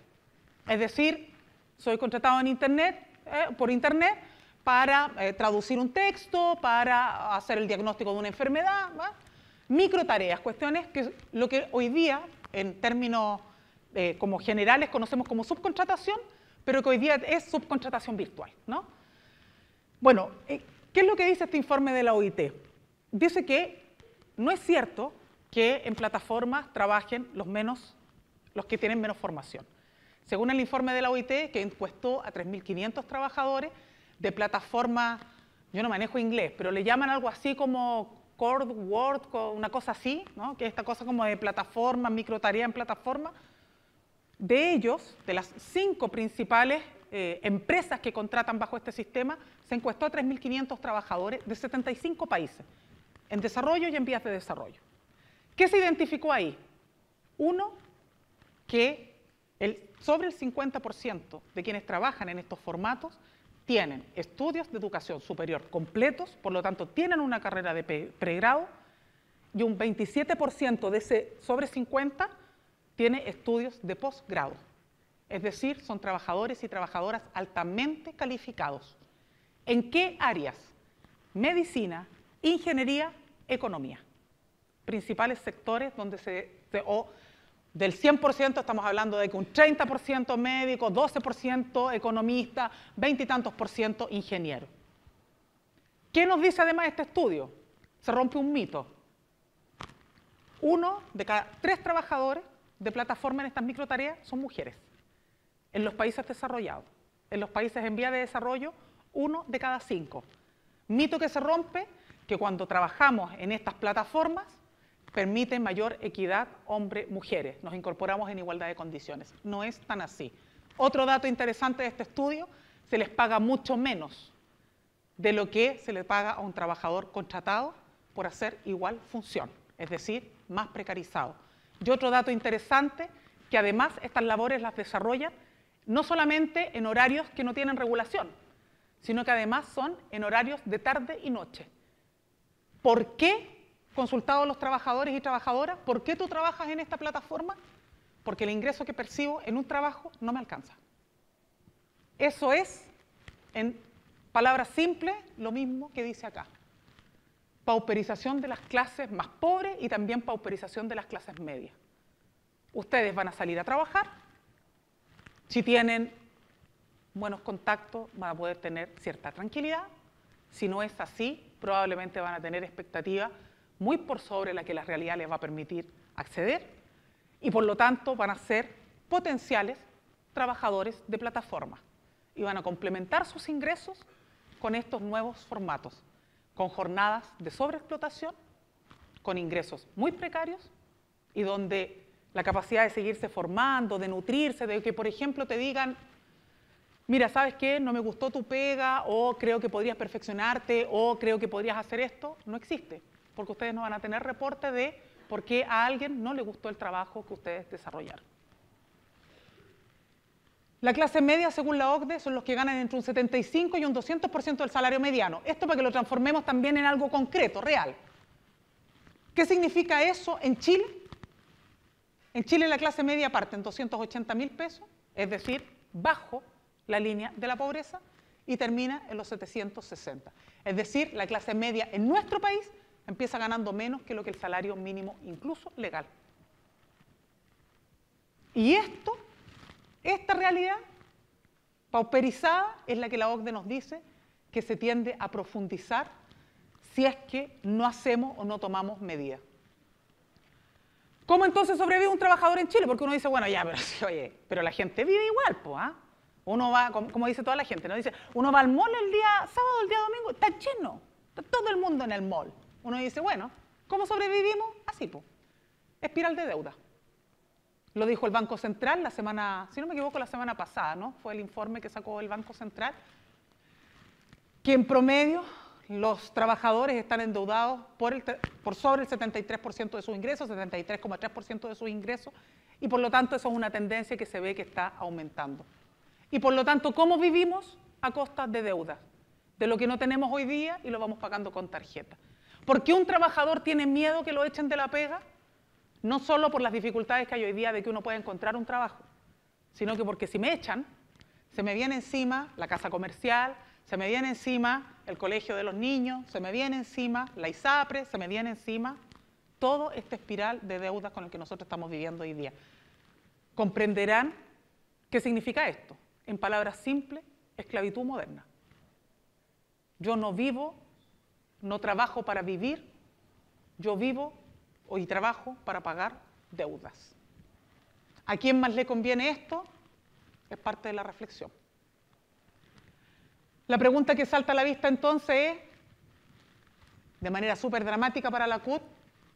Es decir, soy contratado en internet, por internet para traducir un texto, para hacer el diagnóstico de una enfermedad, ¿va? Microtareas, cuestiones que lo que hoy día, en términos como generales, conocemos como subcontratación, pero que hoy día es subcontratación virtual, ¿no? Bueno, ¿qué es lo que dice este informe de la OIT? Dice que no es cierto que en plataformas trabajen los que tienen menos formación. Según el informe de la OIT, que encuestó a 3.500 trabajadores de plataforma, yo no manejo inglés, pero le llaman algo así como Core Word, una cosa así, ¿no? Que es esta cosa como de plataforma, microtarea en plataforma. De ellos, de las 5 principales empresas que contratan bajo este sistema, se encuestó a 3.500 trabajadores de 75 países, en desarrollo y en vías de desarrollo. ¿Qué se identificó ahí? Uno, que sobre el 50% de quienes trabajan en estos formatos tienen estudios de educación superior completos, por lo tanto tienen una carrera de pregrado, y un 27% de ese sobre 50 tiene estudios de posgrado. Es decir, son trabajadores y trabajadoras altamente calificados. ¿En qué áreas? Medicina, ingeniería, economía. Principales sectores donde del 100% estamos hablando de que un 30% médico, 12% economista, 20 y tantos % ingeniero. ¿Qué nos dice además este estudio? Se rompe un mito. 1 de cada 3 trabajadores de plataforma en estas microtareas son mujeres. En los países desarrollados. En los países en vía de desarrollo, 1 de cada 5. Mito que se rompe, que cuando trabajamos en estas plataformas, permite mayor equidad hombre-mujeres. Nos incorporamos en igualdad de condiciones. No es tan así. Otro dato interesante de este estudio, se les paga mucho menos de lo que se le paga a un trabajador contratado por hacer igual función, es decir, más precarizado. Y otro dato interesante, que además estas labores las desarrollan no solamente en horarios que no tienen regulación, sino que además son en horarios de tarde y noche. ¿Por qué? Consultado a los trabajadores y trabajadoras, ¿por qué tú trabajas en esta plataforma? Porque el ingreso que percibo en un trabajo no me alcanza. Eso es, en palabras simples, lo mismo que dice acá. Pauperización de las clases más pobres y también pauperización de las clases medias. Ustedes van a salir a trabajar, si tienen buenos contactos van a poder tener cierta tranquilidad, si no es así, probablemente van a tener expectativas muy por sobre la que la realidad les va a permitir acceder y por lo tanto van a ser potenciales trabajadores de plataforma y van a complementar sus ingresos con estos nuevos formatos, con jornadas de sobreexplotación, con ingresos muy precarios y donde la capacidad de seguirse formando, de nutrirse, de que por ejemplo te digan, mira, ¿sabes qué? No me gustó tu pega o creo que podrías perfeccionarte o creo que podrías hacer esto, no existe. Porque ustedes no van a tener reporte de por qué a alguien no le gustó el trabajo que ustedes desarrollaron. La clase media, según la OCDE, son los que ganan entre un 75 y un 200% del salario mediano. Esto para que lo transformemos también en algo concreto, real. ¿Qué significa eso en Chile? En Chile la clase media parte en 280.000 pesos, es decir, bajo la línea de la pobreza, y termina en los 760. Es decir, la clase media en nuestro país empieza ganando menos que lo que el salario mínimo, incluso legal. Y esta realidad pauperizada es la que la OCDE nos dice que se tiende a profundizar si es que no hacemos o no tomamos medidas. ¿Cómo entonces sobrevive un trabajador en Chile? Porque uno dice, bueno, ya, pero, oye, pero la gente vive igual, pues, ¿ah? Uno va, como dice toda la gente, ¿no? Dice, uno va al mall el día sábado, el día domingo, está lleno, está todo el mundo en el mall. Uno dice, bueno, ¿cómo sobrevivimos? Así, pues, espiral de deuda. Lo dijo el Banco Central la semana, si no me equivoco, la semana pasada, ¿no? Fue el informe que sacó el Banco Central, que en promedio los trabajadores están endeudados por sobre el 73% de sus ingresos, 73,3% de sus ingresos, y por lo tanto eso es una tendencia que se ve que está aumentando. Y por lo tanto, ¿cómo vivimos? A costa de deuda, de lo que no tenemos hoy día y lo vamos pagando con tarjeta. ¿Por qué un trabajador tiene miedo que lo echen de la pega? No solo por las dificultades que hay hoy día de que uno pueda encontrar un trabajo, sino que porque si me echan, se me viene encima la casa comercial, se me viene encima el colegio de los niños, se me viene encima la ISAPRE, se me viene encima todo esta espiral de deudas con el que nosotros estamos viviendo hoy día. Comprenderán qué significa esto. En palabras simples, esclavitud moderna. Yo no vivo, no trabajo para vivir, yo vivo y trabajo para pagar deudas. ¿A quién más le conviene esto? Es parte de la reflexión. La pregunta que salta a la vista entonces es, de manera súper dramática para la CUT,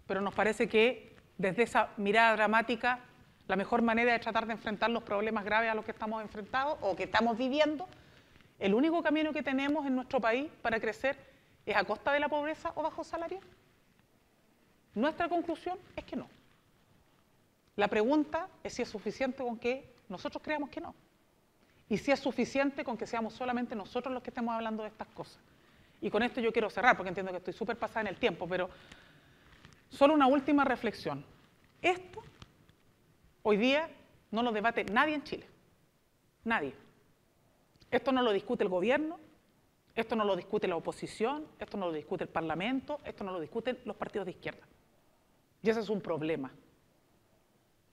pero nos parece que desde esa mirada dramática, la mejor manera de tratar de enfrentar los problemas graves a los que estamos enfrentados o que estamos viviendo, el único camino que tenemos en nuestro país para crecer es a costa de la pobreza o bajo salario. Nuestra conclusión es que no. La pregunta es si es suficiente con que nosotros creamos que no. Y si es suficiente con que seamos solamente nosotros los que estemos hablando de estas cosas. Y con esto yo quiero cerrar, porque entiendo que estoy súper pasada en el tiempo, pero solo una última reflexión. Esto, hoy día, no lo debate nadie en Chile. Nadie. Esto no lo discute el gobierno, esto no lo discute la oposición, esto no lo discute el Parlamento, esto no lo discuten los partidos de izquierda. Y ese es un problema.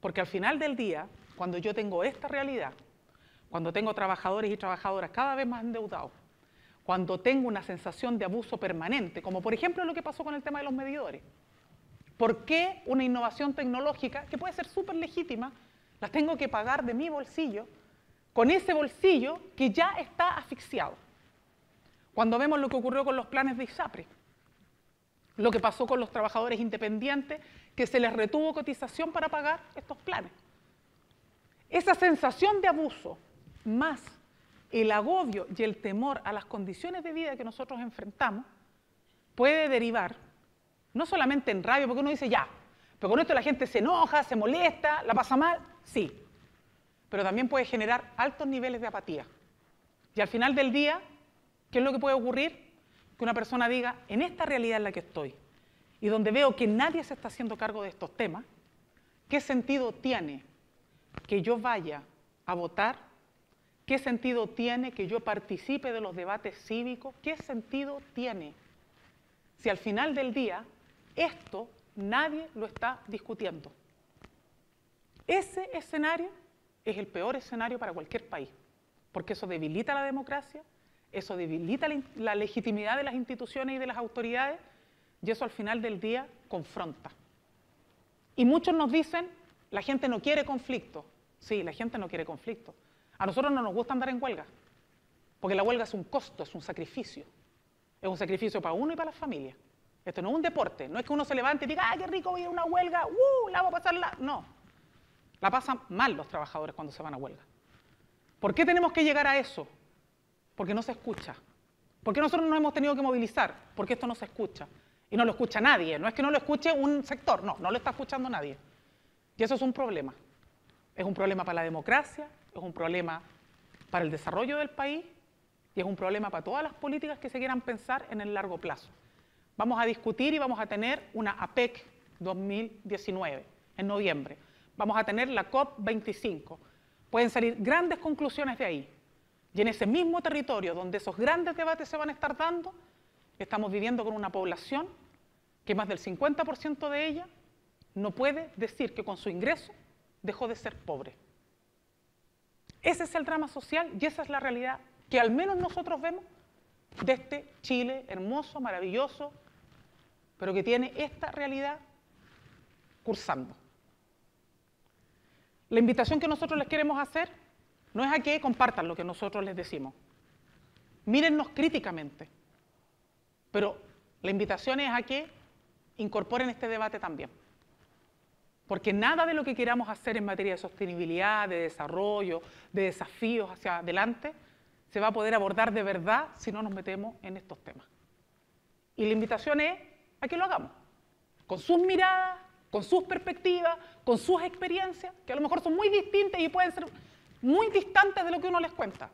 Porque al final del día, cuando yo tengo esta realidad, cuando tengo trabajadores y trabajadoras cada vez más endeudados, cuando tengo una sensación de abuso permanente, como por ejemplo lo que pasó con el tema de los medidores, ¿por qué una innovación tecnológica, que puede ser súper legítima, la tengo que pagar de mi bolsillo, con ese bolsillo que ya está asfixiado? Cuando vemos lo que ocurrió con los planes de ISAPRE, lo que pasó con los trabajadores independientes, que se les retuvo cotización para pagar estos planes. Esa sensación de abuso, más el agobio y el temor a las condiciones de vida que nosotros enfrentamos, puede derivar no solamente en rabia, porque uno dice ya, pero con esto la gente se enoja, se molesta, la pasa mal, sí, pero también puede generar altos niveles de apatía. Y al final del día, ¿qué es lo que puede ocurrir? Que una persona diga, en esta realidad en la que estoy, y donde veo que nadie se está haciendo cargo de estos temas, ¿qué sentido tiene que yo vaya a votar? ¿Qué sentido tiene que yo participe de los debates cívicos? ¿Qué sentido tiene si al final del día esto nadie lo está discutiendo? Ese escenario es el peor escenario para cualquier país, porque eso debilita la democracia, eso debilita la legitimidad de las instituciones y de las autoridades, y eso al final del día confronta. Y muchos nos dicen, la gente no quiere conflicto. Sí, la gente no quiere conflicto. A nosotros no nos gusta andar en huelga, porque la huelga es un costo, es un sacrificio. Es un sacrificio para uno y para las familias. Esto no es un deporte, no es que uno se levante y diga, ¡ah, qué rico, voy a ir a una huelga! La voy a pasar la... No, la pasan mal los trabajadores cuando se van a huelga. ¿Por qué tenemos que llegar a eso? Porque no se escucha. ¿Por qué nosotros nos hemos tenido que movilizar? Porque esto no se escucha. Y no lo escucha nadie. No es que no lo escuche un sector, no lo está escuchando nadie. Y eso es un problema. Es un problema para la democracia, es un problema para el desarrollo del país y es un problema para todas las políticas que se quieran pensar en el largo plazo. Vamos a discutir y vamos a tener una APEC 2019 en noviembre. Vamos a tener la COP25. Pueden salir grandes conclusiones de ahí. Y en ese mismo territorio donde esos grandes debates se van a estar dando, estamos viviendo con una población que más del 50% de ella no puede decir que con su ingreso dejó de ser pobre. Ese es el drama social y esa es la realidad que al menos nosotros vemos de este Chile hermoso, maravilloso, pero que tiene esta realidad cursando. La invitación que nosotros les queremos hacer no es a que compartan lo que nosotros les decimos. Mírennos críticamente, pero la invitación es a que incorporen este debate también. Porque nada de lo que queramos hacer en materia de sostenibilidad, de desarrollo, de desafíos hacia adelante, se va a poder abordar de verdad si no nos metemos en estos temas. Y la invitación es a que lo hagamos, con sus miradas, con sus perspectivas, con sus experiencias, que a lo mejor son muy distintas y pueden ser muy distantes de lo que uno les cuenta.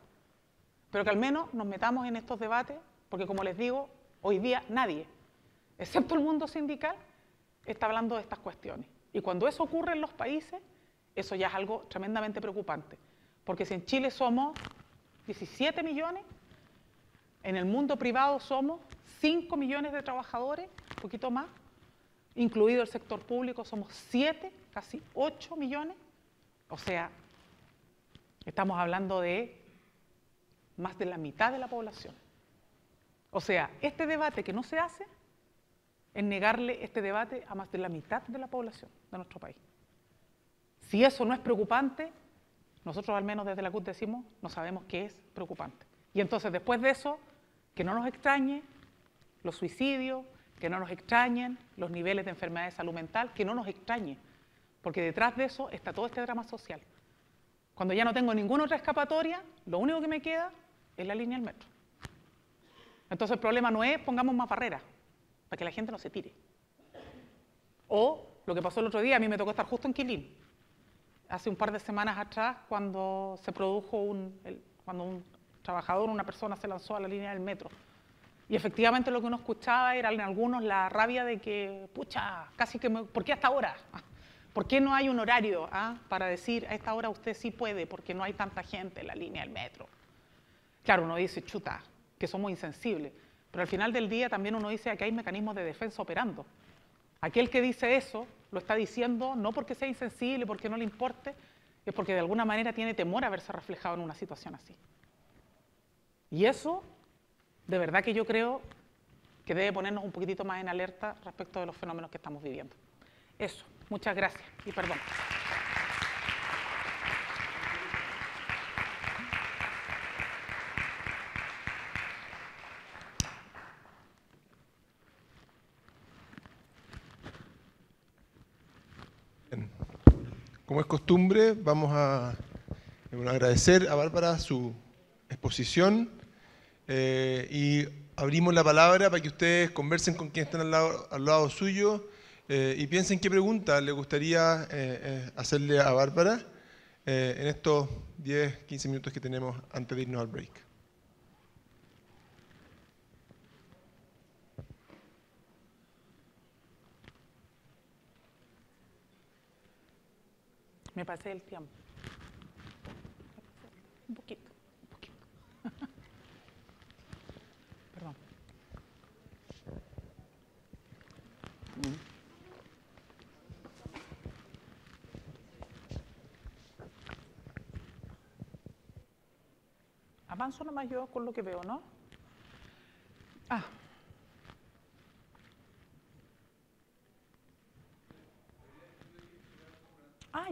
Pero que al menos nos metamos en estos debates, porque como les digo, hoy día nadie, excepto el mundo sindical, está hablando de estas cuestiones. Y cuando eso ocurre en los países, eso ya es algo tremendamente preocupante. Porque si en Chile somos 17 millones, en el mundo privado somos 5 millones de trabajadores, un poquito más, incluido el sector público, somos 7, casi 8 millones. O sea, estamos hablando de más de la mitad de la población. O sea, este debate que no se hace es negarle este debate a más de la mitad de la población de nuestro país. Si eso no es preocupante, nosotros al menos desde la CUT decimos, no sabemos qué es preocupante. Y entonces después de eso, que no nos extrañe los suicidios, que no nos extrañen los niveles de enfermedad de salud mental, que no nos extrañe, porque detrás de eso está todo este drama social. Cuando ya no tengo ninguna otra escapatoria, lo único que me queda es la línea del metro. Entonces el problema no es pongamos más barreras, para que la gente no se tire. O lo que pasó el otro día, a mí me tocó estar justo en Quilín, hace un par de semanas atrás, cuando se produjo cuando un trabajador, una persona se lanzó a la línea del metro. Y efectivamente lo que uno escuchaba era en algunos la rabia de que, pucha, casi que, ¿por qué hasta ahora? ¿Por qué no hay un horario para decir a esta hora usted sí puede porque no hay tanta gente en la línea del metro? Claro, uno dice, chuta, que somos insensibles, pero al final del día también uno dice que hay mecanismos de defensa operando. Aquel que dice eso lo está diciendo no porque sea insensible, porque no le importe, es porque de alguna manera tiene temor a verse reflejado en una situación así. Y eso, de verdad que yo creo que debe ponernos un poquitito más en alerta respecto de los fenómenos que estamos viviendo. Eso, muchas gracias y perdón. Como es costumbre, vamos a agradecer a Bárbara su exposición y abrimos la palabra para que ustedes conversen con quienes están al lado suyo y piensen qué pregunta le gustaría hacerle a Bárbara en estos 10, 15 minutos que tenemos antes de irnos al break. Me pasé el tiempo. Un poquito. Perdón. Avanzo nomás yo con lo que veo, ¿no?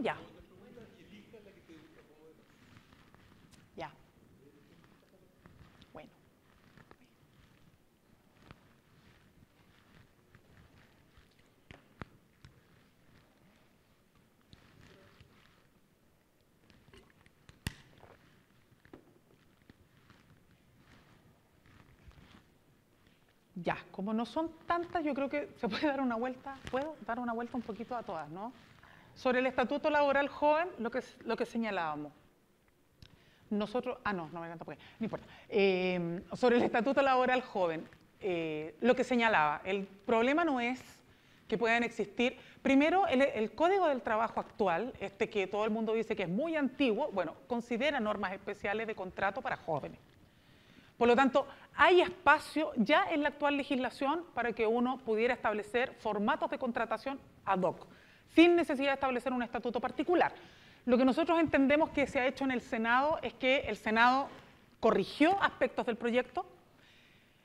Ya. Ya. Bueno. Ya, como no son tantas, yo creo que se puede dar una vuelta, puedo dar una vuelta un poquito a todas, ¿no? Sobre el Estatuto Laboral Joven, lo que señalábamos. Nosotros, no me encanta porque, no importa. Sobre el Estatuto Laboral Joven, lo que señalaba, el problema no es que puedan existir, primero, el Código del Trabajo actual, que todo el mundo dice que es muy antiguo, bueno, considera normas especiales de contrato para jóvenes. Por lo tanto, hay espacio ya en la actual legislación para que uno pudiera establecer formatos de contratación ad hoc, sin necesidad de establecer un estatuto particular. Lo que nosotros entendemos que se ha hecho en el Senado es que el Senado corrigió aspectos del proyecto,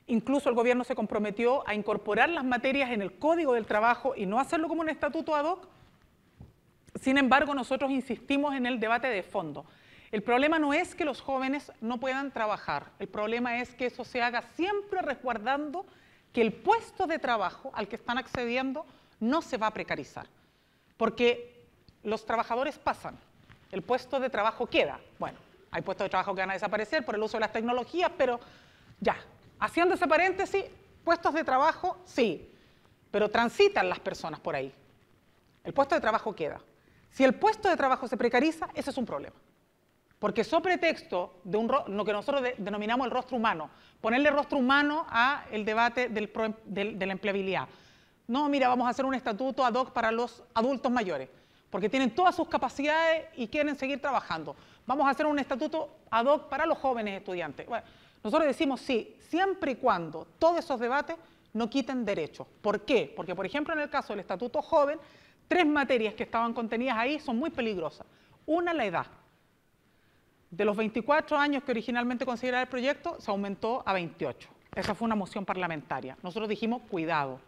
incluso el gobierno se comprometió a incorporar las materias en el Código del Trabajo y no hacerlo como un estatuto ad hoc. Sin embargo, nosotros insistimos en el debate de fondo. El problema no es que los jóvenes no puedan trabajar, el problema es que eso se haga siempre resguardando que el puesto de trabajo al que están accediendo no se va a precarizar. Porque los trabajadores pasan, el puesto de trabajo queda. Bueno, hay puestos de trabajo que van a desaparecer por el uso de las tecnologías, pero ya, haciendo ese paréntesis, Puestos de trabajo, sí, pero transitan las personas por ahí. El puesto de trabajo queda. Si el puesto de trabajo se precariza, ese es un problema. Porque sobre texto de lo que nosotros denominamos el rostro humano, ponerle rostro humano al debate de la empleabilidad. No, mira, vamos a hacer un estatuto ad hoc para los adultos mayores, porque tienen todas sus capacidades y quieren seguir trabajando. Vamos a hacer un estatuto ad hoc para los jóvenes estudiantes. Bueno, nosotros decimos sí, siempre y cuando todos esos debates no quiten derechos. ¿Por qué? Porque, por ejemplo, en el caso del estatuto joven, 3 materias que estaban contenidas ahí son muy peligrosas. Una, la edad. De los 24 años que originalmente consideraba el proyecto, se aumentó a 28. Esa fue una moción parlamentaria. Nosotros dijimos, cuidado,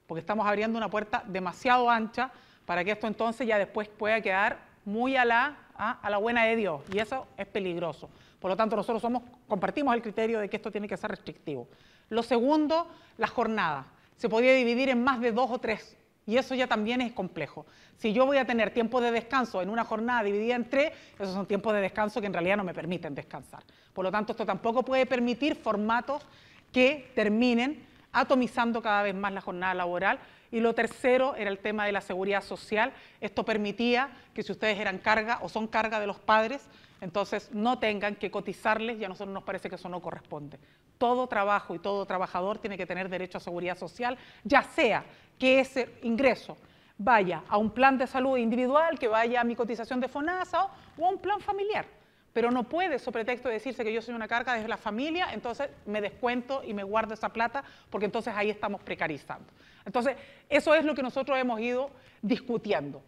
porque estamos abriendo una puerta demasiado ancha para que esto entonces ya después pueda quedar muy a la buena de Dios, y eso es peligroso. Por lo tanto, nosotros compartimos el criterio de que esto tiene que ser restrictivo. Lo segundo, la jornada. Se podía dividir en más de 2 o 3. Y eso ya también es complejo. Si yo voy a tener tiempo de descanso en una jornada dividida en 3, esos son tiempos de descanso que en realidad no me permiten descansar. Por lo tanto, esto tampoco puede permitir formatos que terminen atomizando cada vez más la jornada laboral. Y lo tercero era el tema de la seguridad social. Esto permitía que si ustedes eran carga o son carga de los padres, entonces no tengan que cotizarles, y a nosotros nos parece que eso no corresponde. Todo trabajo y todo trabajador tiene que tener derecho a seguridad social, ya sea que ese ingreso vaya a un plan de salud individual, que vaya a mi cotización de FONASA o a un plan familiar. Pero no puede, sobre pretexto de decirse que yo soy una carga desde la familia, entonces me descuento y me guardo esa plata, porque entonces ahí estamos precarizando. Entonces, eso es lo que nosotros hemos ido discutiendo.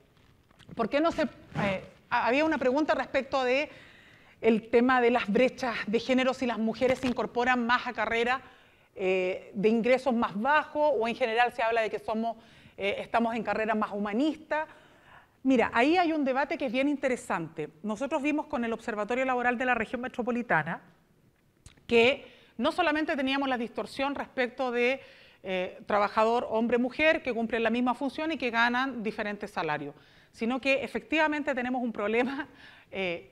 ¿Por qué no se...? Había una pregunta respecto de el tema de las brechas de género, si las mujeres se incorporan más a carreras de ingresos más bajos, o en general se habla de que estamos en carreras más humanistas. Mira, ahí hay un debate que es bien interesante. Nosotros vimos con el Observatorio Laboral de la Región Metropolitana que no solamente teníamos la distorsión respecto de trabajador hombre-mujer que cumplen la misma función y que ganan diferentes salarios, sino que efectivamente tenemos un problema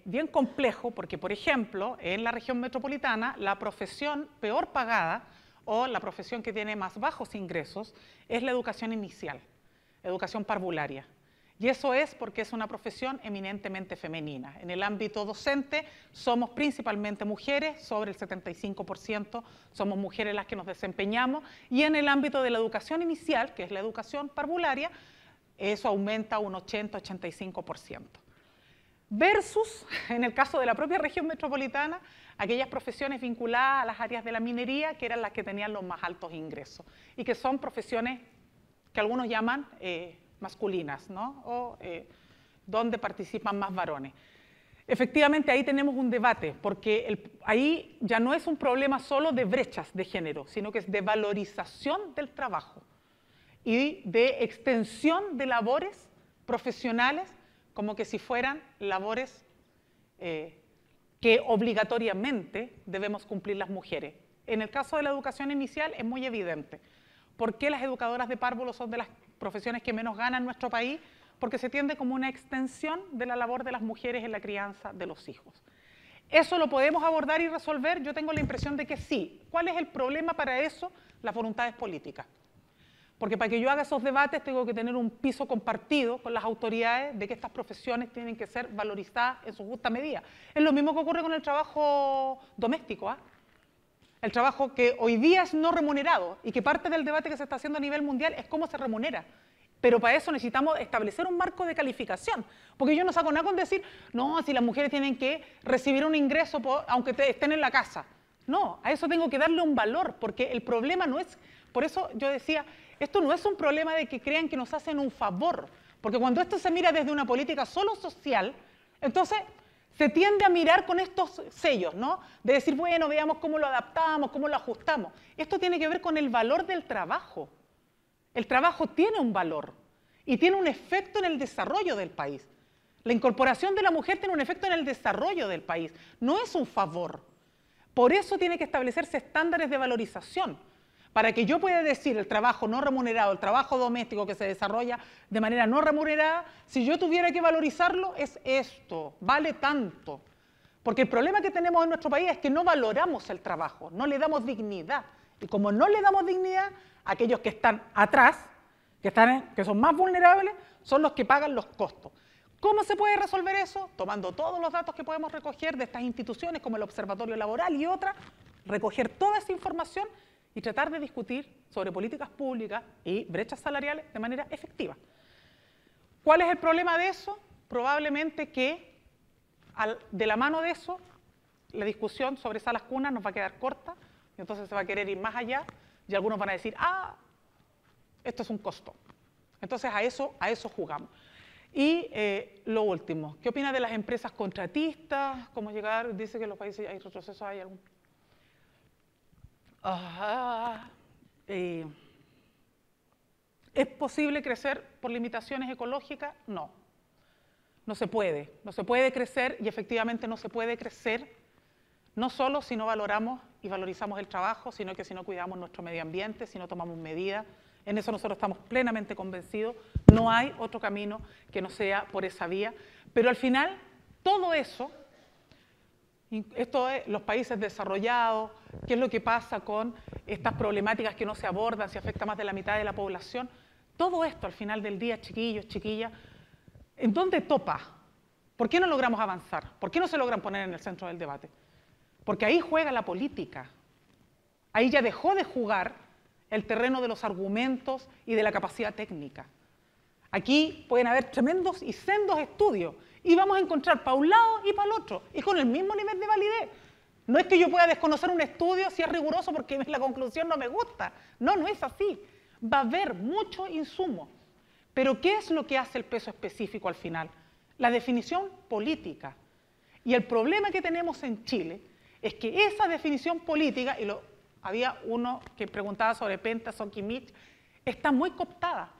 bien complejo, porque, por ejemplo, en la región metropolitana, la profesión peor pagada o la profesión que tiene más bajos ingresos es la educación inicial, educación parvularia. Y eso es porque es una profesión eminentemente femenina. En el ámbito docente somos principalmente mujeres, sobre el 75% somos mujeres las que nos desempeñamos, y en el ámbito de la educación inicial, que es la educación parvularia, eso aumenta un 80-85%. Versus, en el caso de la propia región metropolitana, aquellas profesiones vinculadas a las áreas de la minería, que eran las que tenían los más altos ingresos, y que son profesiones que algunos llaman masculinas, ¿no? O donde participan más varones. Efectivamente, ahí tenemos un debate, porque ahí ya no es un problema solo de brechas de género, sino que es de valorización del trabajo y de extensión de labores profesionales como que si fueran labores que obligatoriamente debemos cumplir las mujeres. En el caso de la educación inicial es muy evidente. ¿Por qué las educadoras de párvulos son de las profesiones que menos ganan en nuestro país? Porque se tiende como una extensión de la labor de las mujeres en la crianza de los hijos. ¿Eso lo podemos abordar y resolver? Yo tengo la impresión de que sí. ¿Cuál es el problema para eso? Las voluntades políticas. Porque para que yo haga esos debates tengo que tener un piso compartido con las autoridades de que estas profesiones tienen que ser valorizadas en su justa medida. Es lo mismo que ocurre con el trabajo doméstico, el trabajo que hoy día es no remunerado, y que parte del debate que se está haciendo a nivel mundial es cómo se remunera. Pero para eso necesitamos establecer un marco de calificación, porque yo no saco nada con decir, no, si las mujeres tienen que recibir un ingreso aunque estén en la casa. No, a eso tengo que darle un valor, porque el problema no es, por eso yo decía, esto no es un problema de que crean que nos hacen un favor, porque cuando esto se mira desde una política solo social, entonces se tiende a mirar con estos sellos, ¿no? De decir, bueno, veamos cómo lo adaptamos, cómo lo ajustamos. Esto tiene que ver con el valor del trabajo. El trabajo tiene un valor y tiene un efecto en el desarrollo del país. La incorporación de la mujer tiene un efecto en el desarrollo del país, no es un favor. Por eso tiene que establecerse estándares de valorización, para que yo pueda decir el trabajo no remunerado, el trabajo doméstico que se desarrolla de manera no remunerada, si yo tuviera que valorizarlo, es esto, vale tanto. Porque el problema que tenemos en nuestro país es que no valoramos el trabajo, no le damos dignidad. Y como no le damos dignidad, aquellos que están atrás, que son más vulnerables, son los que pagan los costos. ¿Cómo se puede resolver eso? Tomando todos los datos que podemos recoger de estas instituciones, como el Observatorio Laboral y otras, recoger toda esa información y tratar de discutir sobre políticas públicas y brechas salariales de manera efectiva. ¿Cuál es el problema de eso? Probablemente que de la mano de eso, la discusión sobre salas cunas nos va a quedar corta, y entonces se va a querer ir más allá, y algunos van a decir, ah, esto es un costo. Entonces a eso jugamos. Y lo último, ¿qué opina de las empresas contratistas? ¿Cómo llegar? Dice que en los países hay retroceso, hay algún... ¿Es posible crecer por limitaciones ecológicas? No. No se puede. No se puede crecer, y efectivamente no se puede crecer no solo si no valoramos y valorizamos el trabajo, sino que si no cuidamos nuestro medio ambiente, si no tomamos medidas. En eso nosotros estamos plenamente convencidos. No hay otro camino que no sea por esa vía. Pero al final, todo eso, esto es los países desarrollados, qué es lo que pasa con estas problemáticas que no se abordan, si afecta más de la mitad de la población, todo esto al final del día, chiquillos, chiquillas, ¿en dónde topa? ¿Por qué no logramos avanzar? ¿Por qué no se logran poner en el centro del debate? Porque ahí juega la política. Ahí ya dejó de jugar el terreno de los argumentos y de la capacidad técnica. Aquí pueden haber tremendos y sendos estudios y vamos a encontrar para un lado y para el otro y con el mismo nivel de validez. No es que yo pueda desconocer un estudio si es riguroso porque la conclusión no me gusta. No, no es así. Va a haber mucho insumo. Pero ¿qué es lo que hace el peso específico al final? La definición política. Y el problema que tenemos en Chile es que esa definición política, y había uno que preguntaba sobre Penta, Soquimich, está muy cooptada.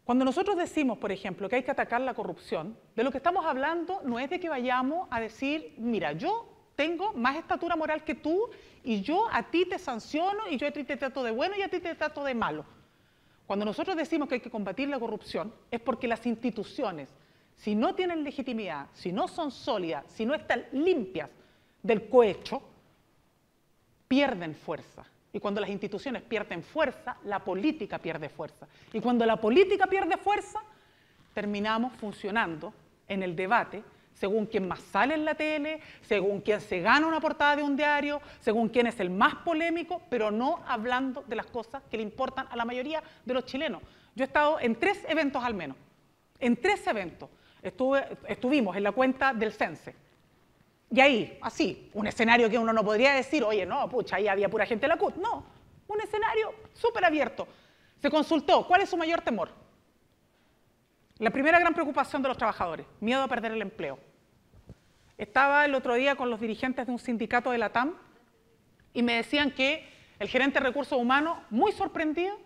Cuando nosotros decimos, por ejemplo, que hay que atacar la corrupción, de lo que estamos hablando no es de que vayamos a decir, mira, yo tengo más estatura moral que tú y yo a ti te sanciono y yo a ti te trato de bueno y a ti te trato de malo. Cuando nosotros decimos que hay que combatir la corrupción es porque las instituciones, si no tienen legitimidad, si no son sólidas, si no están limpias del cohecho, pierden fuerza. Y cuando las instituciones pierden fuerza, la política pierde fuerza. Y cuando la política pierde fuerza, terminamos funcionando en el debate según quién más sale en la tele, según quién se gana una portada de un diario, según quién es el más polémico, pero no hablando de las cosas que le importan a la mayoría de los chilenos. Yo he estado en 3 eventos al menos. En 3 eventos estuvimos en la cuenta del CENSE. Y ahí, así, un escenario que uno no podría decir, oye, no, pucha, ahí había pura gente de la CUT. No, un escenario súper abierto. Se consultó, ¿cuál es su mayor temor? La primera gran preocupación de los trabajadores, miedo a perder el empleo. Estaba el otro día con los dirigentes de un sindicato de la TAM y me decían que el gerente de recursos humanos, muy sorprendido,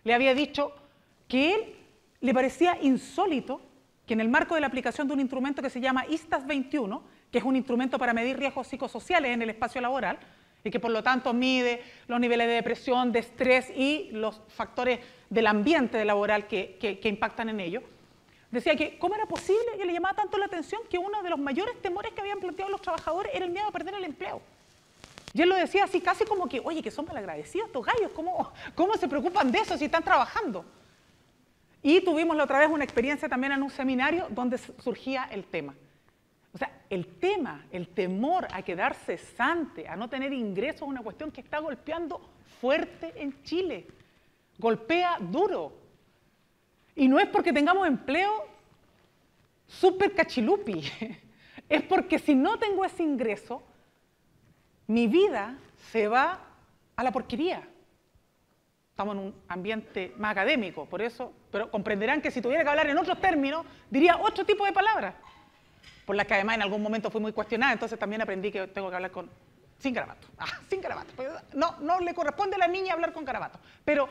le había dicho que él le parecía insólito que en el marco de la aplicación de un instrumento que se llama ISTAS 21, que es un instrumento para medir riesgos psicosociales en el espacio laboral, y que por lo tanto mide los niveles de depresión, de estrés y los factores del ambiente laboral que impactan en ello, decía que cómo era posible que le llamaba tanto la atención que uno de los mayores temores que habían planteado los trabajadores era el miedo a perder el empleo. Y él lo decía así casi como que, oye, que son malagradecidos estos gallos, ¿cómo se preocupan de eso si están trabajando? Y tuvimos la otra vez una experiencia también en un seminario donde surgía el tema. O sea, el temor a quedar cesante, a no tener ingresos, es una cuestión que está golpeando fuerte en Chile. Golpea duro. Y no es porque tengamos empleo súper cachilupi. Es porque si no tengo ese ingreso, mi vida se va a la porquería. Estamos en un ambiente más académico, por eso, pero comprenderán que si tuviera que hablar en otros términos, diría otro tipo de palabras, por las que además en algún momento fui muy cuestionada, entonces también aprendí que tengo que hablar sin garabato. Sin garabato. No le corresponde a la niña hablar con garabato. Pero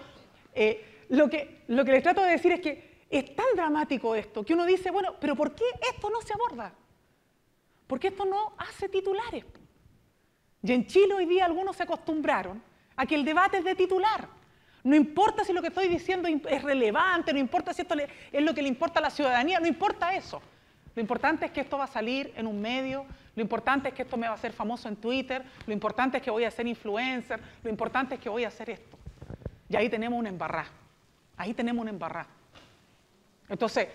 lo que les trato de decir es que es tan dramático esto, que uno dice, bueno, pero ¿por qué esto no se aborda? ¿Por qué esto no hace titulares? Y en Chile hoy día algunos se acostumbraron a que el debate es de titular. No importa si lo que estoy diciendo es relevante, no importa si esto es lo que le importa a la ciudadanía, no importa eso. Lo importante es que esto va a salir en un medio, lo importante es que esto me va a hacer famoso en Twitter, lo importante es que voy a ser influencer, lo importante es que voy a hacer esto. Y ahí tenemos una embarrada. Ahí tenemos una embarrada. Entonces,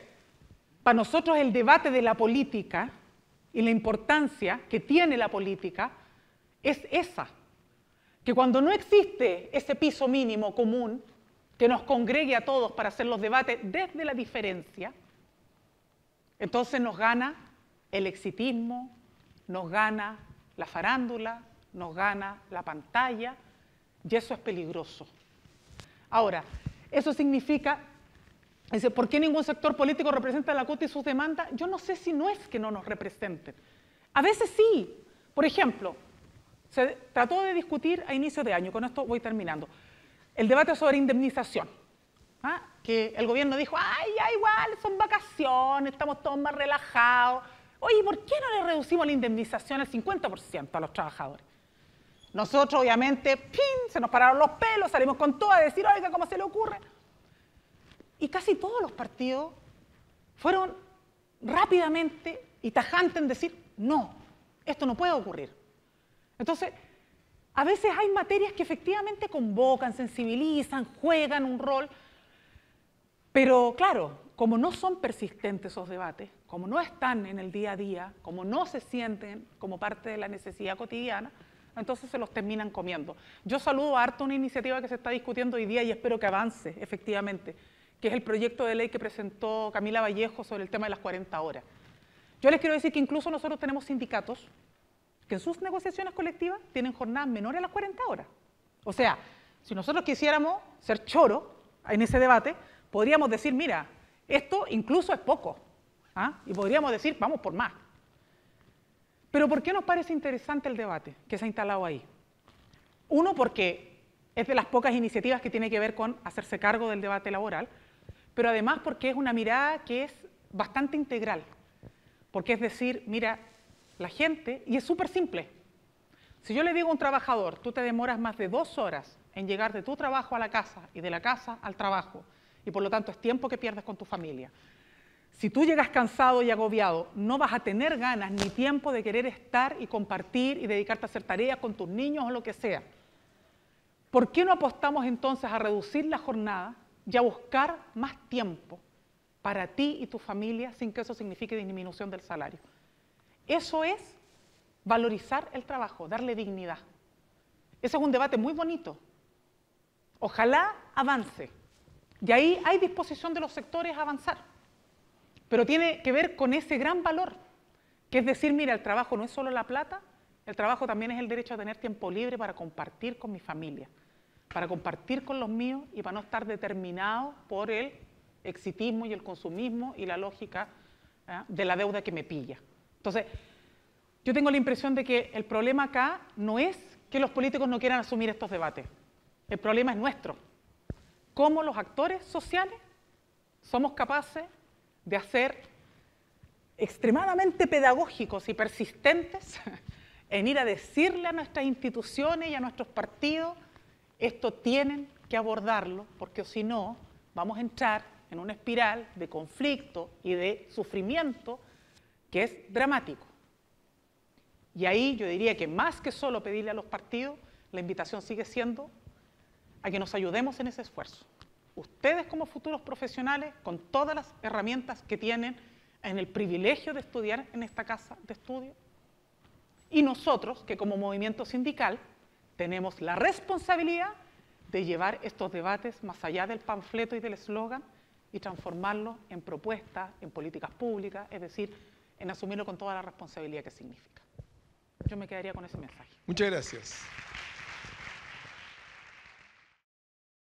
para nosotros el debate de la política y la importancia que tiene la política es esa. Que cuando no existe ese piso mínimo común que nos congregue a todos para hacer los debates desde la diferencia, entonces nos gana el exitismo, nos gana la farándula, nos gana la pantalla, y eso es peligroso. Ahora, eso significa, ¿por qué ningún sector político representa a la CUT y sus demandas? Yo no sé si no es que no nos representen. A veces sí. Por ejemplo, se trató de discutir a inicio de año, con esto voy terminando, el debate sobre indemnización. Que el gobierno dijo, ay, ya igual, son vacaciones, estamos todos más relajados. Oye, ¿por qué no le reducimos la indemnización al 50% a los trabajadores? Nosotros, obviamente, ¡pin!, se nos pararon los pelos, salimos con todo a decir, oiga, ¿cómo se le ocurre? Y casi todos los partidos fueron rápidamente y tajantes en decir, no, esto no puede ocurrir. Entonces, a veces hay materias que efectivamente convocan, sensibilizan, juegan un rol, pero claro, como no son persistentes esos debates, como no están en el día a día, como no se sienten como parte de la necesidad cotidiana, entonces se los terminan comiendo. Yo saludo harto una iniciativa que se está discutiendo hoy día y espero que avance, efectivamente, que es el proyecto de ley que presentó Camila Vallejo sobre el tema de las 40 horas. Yo les quiero decir que incluso nosotros tenemos sindicatos que en sus negociaciones colectivas tienen jornadas menores a las 40 horas. O sea, si nosotros quisiéramos ser choros en ese debate, podríamos decir, mira, esto incluso es poco, y podríamos decir, vamos por más. Pero ¿por qué nos parece interesante el debate que se ha instalado ahí? Uno, porque es de las pocas iniciativas que tiene que ver con hacerse cargo del debate laboral, pero además porque es una mirada que es bastante integral, porque es decir, mira, la gente, y es súper simple, si yo le digo a un trabajador, tú te demoras más de 2 horas en llegar de tu trabajo a la casa y de la casa al trabajo, y por lo tanto es tiempo que pierdes con tu familia. Si tú llegas cansado y agobiado, no vas a tener ganas ni tiempo de querer estar y compartir y dedicarte a hacer tareas con tus niños o lo que sea. ¿Por qué no apostamos entonces a reducir la jornada y a buscar más tiempo para ti y tu familia sin que eso signifique disminución del salario? Eso es valorizar el trabajo, darle dignidad. Ese es un debate muy bonito. Ojalá avance. Y ahí hay disposición de los sectores a avanzar. Pero tiene que ver con ese gran valor, que es decir, mira, el trabajo no es solo la plata, el trabajo también es el derecho a tener tiempo libre para compartir con mi familia, para compartir con los míos y para no estar determinado por el exitismo y el consumismo y la lógica de la deuda que me pilla. Entonces, yo tengo la impresión de que el problema acá no es que los políticos no quieran asumir estos debates, el problema es nuestro. Cómo los actores sociales somos capaces de hacer extremadamente pedagógicos y persistentes en ir a decirle a nuestras instituciones y a nuestros partidos, esto tienen que abordarlo, porque si no, vamos a entrar en una espiral de conflicto y de sufrimiento que es dramático. Y ahí yo diría que más que solo pedirle a los partidos, la invitación sigue siendo a que nos ayudemos en ese esfuerzo. Ustedes como futuros profesionales, con todas las herramientas que tienen en el privilegio de estudiar en esta casa de estudio, y nosotros, que como movimiento sindical, tenemos la responsabilidad de llevar estos debates más allá del panfleto y del eslogan y transformarlos en propuestas, en políticas públicas, es decir, en asumirlo con toda la responsabilidad que significa. Yo me quedaría con ese mensaje. Muchas gracias.